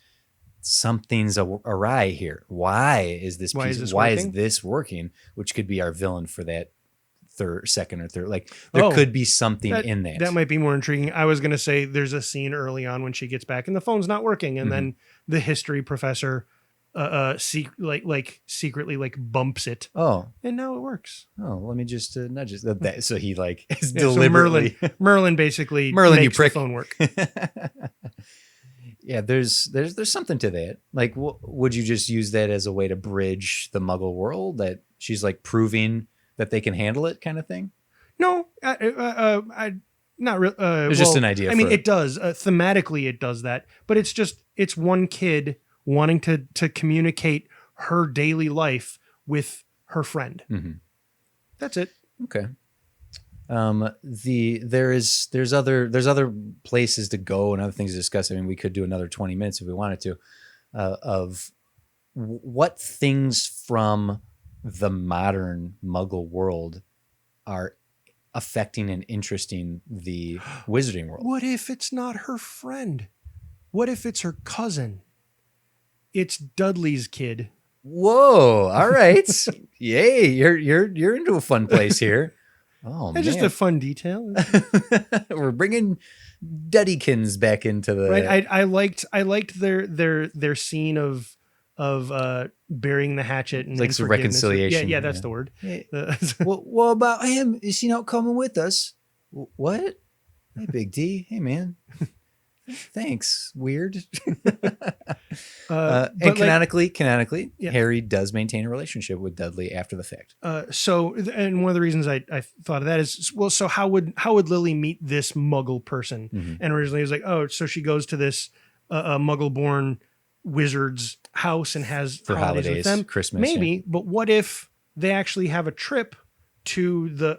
something's awry here. Why is this working? Which could be our villain for that second or third. Like there could be something in that. That might be more intriguing. I was going to say there's a scene early on when she gets back and the phone's not working, and then the history professor secretly like bumps it. Oh, and now it works. Oh, let me just nudge that. So he like is deliberately so Merlin basically you makes prick. the phone work. Yeah, there's something to that. Like, would you just use that as a way to bridge the Muggle world, that she's like proving that they can handle it, kind of thing? No, I not really. It's just an idea. I mean, it does thematically, it does that, but it's one kid wanting to communicate her daily life with her friend. Mm-hmm. That's it. Okay. There's other places to go and other things to discuss. I mean, we could do another 20 minutes if we wanted to, of what things from the modern Muggle world are affecting and interesting the wizarding world. What if it's not her friend? What if it's her cousin? It's Dudley's kid. Whoa! All right, yay! You're into a fun place here. Oh, That's man. just a fun detail. We're bringing Duddykins back into the Right. I liked their scene of burying the hatchet and like some forgiveness. reconciliation. Yeah, that's the word. Hey, what about him? Is he not coming with us? What? Hey, Big D. Hey, man. Thanks. Weird. And canonically, Yeah. Harry does maintain a relationship with Dudley after the fact. So, and one of the reasons I thought of that is, well, so how would Lily meet this Muggle person? Mm-hmm. And originally it was like, oh, so she goes to this Muggle-born wizard's house and has For holidays, with them. Christmas, maybe. yeah. But what if they actually have a trip to the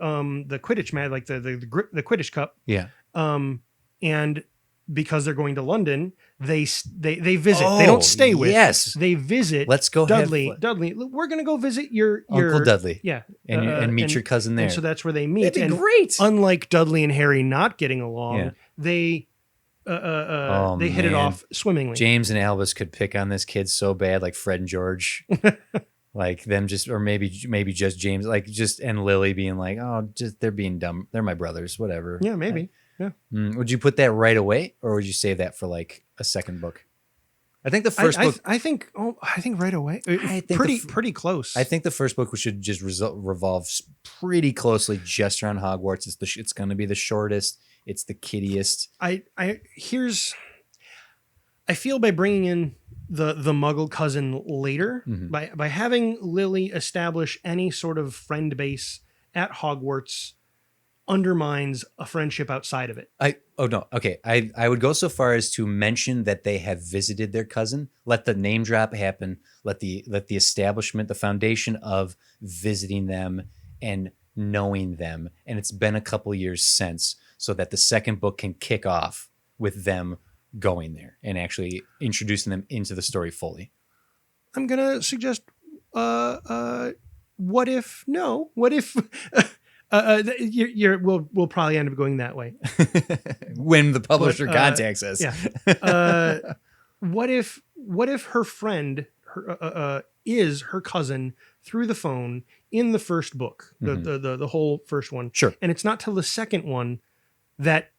Quidditch match, like the Quidditch Cup? Yeah. And because they're going to London, they visit. They don't stay with. Yes. They visit. Let's go. Dudley. Dudley, we're gonna go visit your Uncle Dudley. Yeah, And meet your cousin there. And so that's where they meet. That'd be And great. Unlike Dudley and Harry not getting along, Yeah. they hit it man. off swimmingly. James and Albus could pick on this kid so bad, like Fred and George. Like them just, or maybe just James, like just, and Lily being like, oh, just they're being dumb. They're my brothers, whatever. Yeah, maybe. Yeah. Would you put that right away, or would you save that for like a second book? I think the first book. I think right away. I think Pretty close. I think the first book should just revolve pretty closely just around Hogwarts. It's going to be the shortest. It's the kiddiest. I feel by bringing in the Muggle cousin later, Mm-hmm. by having Lily establish any sort of friend base at Hogwarts, undermines a friendship outside of it. I would go so far as to mention that they have visited their cousin. Let the name drop happen. Let the establishment, the foundation of visiting them and knowing them. And it's been a couple years since, so that the second book can kick off with them going there and actually introducing them into the story fully. I'm gonna suggest what if we'll probably end up going that way. When the publisher contacts us. Yeah. What if her friend is her cousin through the phone in the first book, the whole first one. Sure. And it's not till the second one that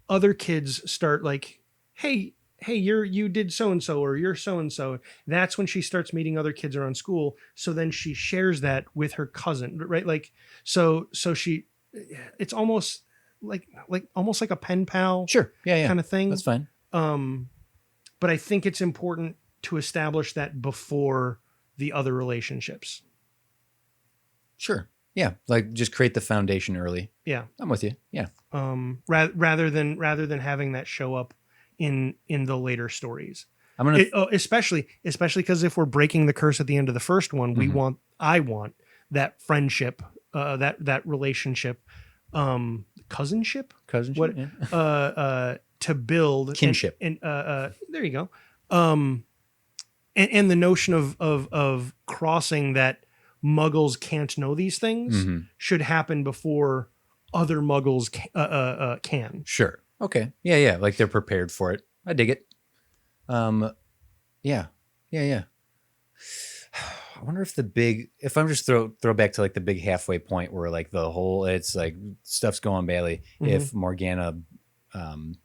other kids start like, hey, you did so-and-so, or you're so-and-so. That's when she starts meeting other kids around school. So then she shares that with her cousin, right? Like, so she, it's almost like a pen pal. Sure. Yeah. Kind of thing. That's fine. But I think it's important to establish that before the other relationships. Sure. Yeah. Like just create the foundation early. Yeah. I'm with you. Yeah. Rather than having that show up in the later stories. Especially because if we're breaking the curse at the end of the first one, I want that friendship, that relationship, cousinship, to build kinship. And there you go. And the notion of crossing that Muggles can't know these things should happen before other Muggles can. Sure. Okay. Yeah. Like they're prepared for it. I dig it. Yeah. I wonder if I'm just throw back to like the big halfway point where like it's like stuff's going badly. If Morgana, I'm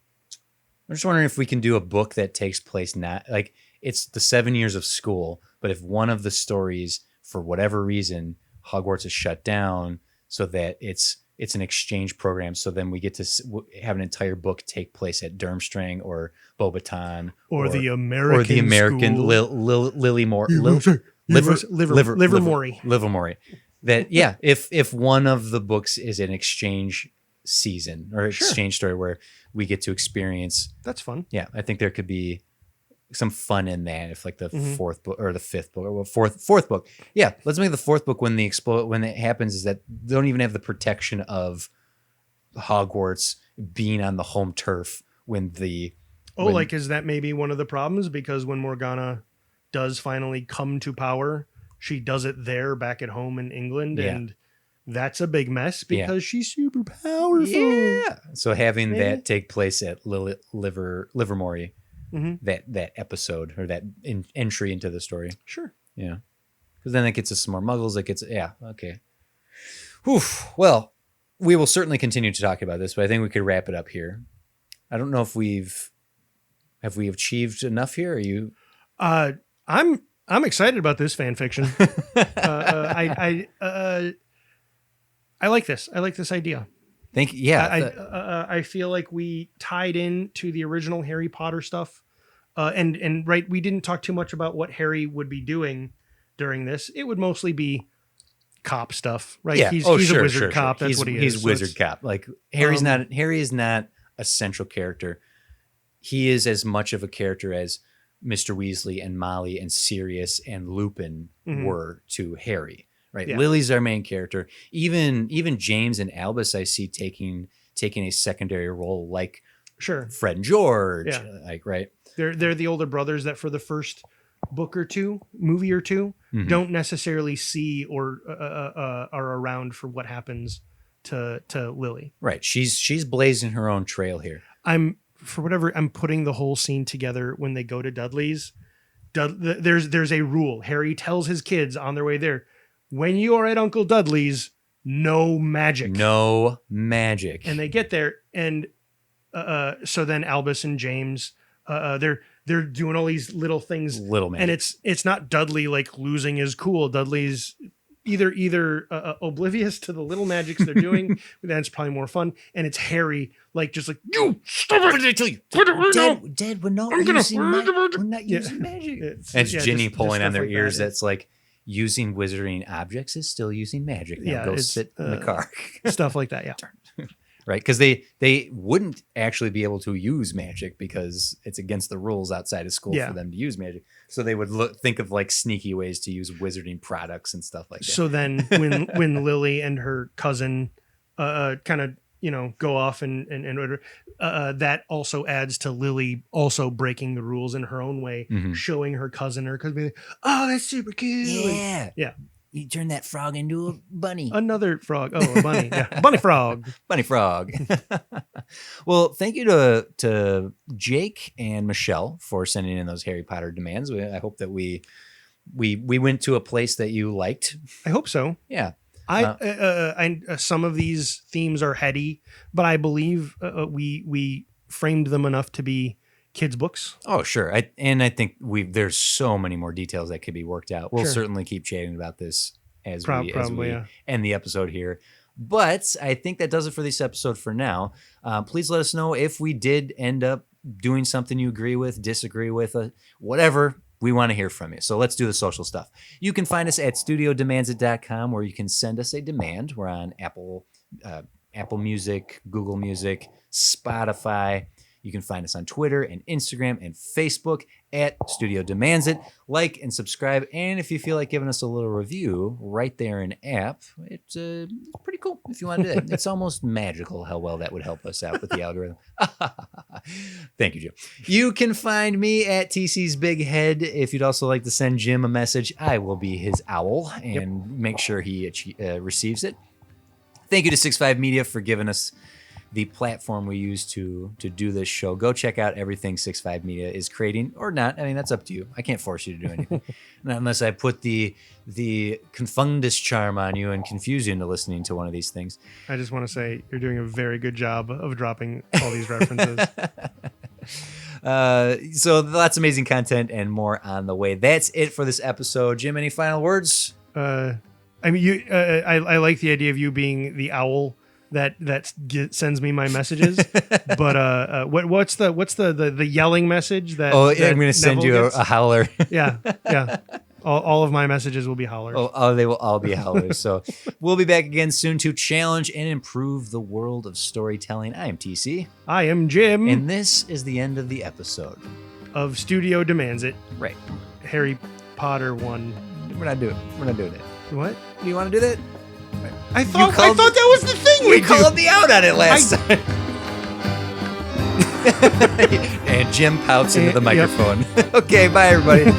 just wondering if we can do a book that takes place not like it's the 7 years of school, but if one of the stories for whatever reason Hogwarts is shut down, so that it's it's an exchange program. So then we get to have an entire book take place at Durmstrang or Beauxbaton or the American school. Lily Moore, Livermore. That if one of the books is an exchange season or exchange story where we get to experience, that's fun. Yeah, I think there could be some fun in that if like the fourth book or the fifth book or fourth book. Yeah, let's make the fourth book when it happens is that they don't even have the protection of Hogwarts being on the home turf when is that maybe one of the problems? Because when Morgana does finally come to power, she does it there back at home in England, and that's a big mess because she's super powerful. Yeah. So having that take place at Livermore, that episode or that entry into the story. Sure. Yeah. Because then it gets us some more muggles. Okay. Whew. Well, we will certainly continue to talk about this, but I think we could wrap it up here. I don't know if have we achieved enough here? Are you? I'm excited about this fan fiction. I like this. I like this idea. Thank you. Yeah. I feel like we tied in to the original Harry Potter stuff. And right, we didn't talk too much about what Harry would be doing during this. It would mostly be cop stuff, right? Yeah. He's a wizard cop. That's what he is. He's wizard cop. Like Harry is not a central character. He is as much of a character as Mr. Weasley and Molly and Sirius and Lupin were to Harry. Right. Yeah. Lily's our main character. Even James and Albus I see taking a secondary role, like Fred and George. Yeah. Like, right. They're the older brothers that for the first movie or two, don't necessarily see or are around for what happens to Lily. Right. She's blazing her own trail here. I'm putting the whole scene together when they go to Dudley's. There's a rule. Harry tells his kids on their way there, when you are at Uncle Dudley's, no magic. No magic. And they get there, and so then Albus and James, they're doing all these little things. Little magic. And it's not Dudley like losing his cool. Dudley's either oblivious to the little magics they're doing, that's probably more fun. And it's Harry just like, you stop it! What did I tell you? Dad, we're not using magic. It's Ginny pulling on their ears. That's like, using wizarding objects is still using magic. Now go sit in the car. Stuff like that, yeah. Right, because they wouldn't actually be able to use magic because it's against the rules outside of school for them to use magic. So they would think of like sneaky ways to use wizarding products and stuff like that. So then when Lily and her cousin kind of go off and that also adds to Lily also breaking the rules in her own way, showing her cousin being, oh, that's super cool. Yeah. You turn that frog into a bunny. Another frog. Oh, a bunny. Yeah. Bunny frog. Bunny frog. Well, thank you to Jake and Michelle for sending in those Harry Potter demands. I hope that we went to a place that you liked. I hope so. Yeah. I some of these themes are heady, but I believe we framed them enough to be kids' books. Oh, sure. I think there's so many more details that could be worked out. We'll certainly keep chatting about this as we end the episode here. But I think that does it for this episode for now. Please let us know if we did end up doing something you agree with, disagree with, whatever. We want to hear from you. So let's do the social stuff. You can find us at studiodemandsit.com, where you can send us a demand. We're on Apple Music, Google Music, Spotify. You can find us on Twitter and Instagram and Facebook at Studio Demands It. Like and subscribe. And if you feel like giving us a little review right there in app, it's pretty cool if you want to do that. It's almost magical how well that would help us out with the algorithm. Thank you, Jim. You can find me at TC's Big Head. If you'd also like to send Jim a message, I will be his owl and make sure he receives it. Thank you to 6'5 Media for giving us the platform we use to do this show. Go check out everything 6'5 Media is creating, or not. I mean, that's up to you. I can't force you to do anything. Not unless I put the confundus charm on you and confuse you into listening to one of these things. I just want to say you're doing a very good job of dropping all these references. So lots of amazing content and more on the way. That's it for this episode. Jim, any final words? I mean, I like the idea of you being the owl sends me my messages. But what's the yelling message that? Oh, that I'm going to send Neville you gets? a howler. Yeah. All of my messages will be hollers. Oh, they will all be howlers. So we'll be back again soon to challenge and improve the world of storytelling. I am TC. I am Jim. And this is the end of the episode. Of Studio Demands It. Right. Harry Potter 1. We're not doing it. What? Do you want to do that? I thought that was the thing we called me out on it last time. And Jim pouts into the microphone. Okay, bye everybody.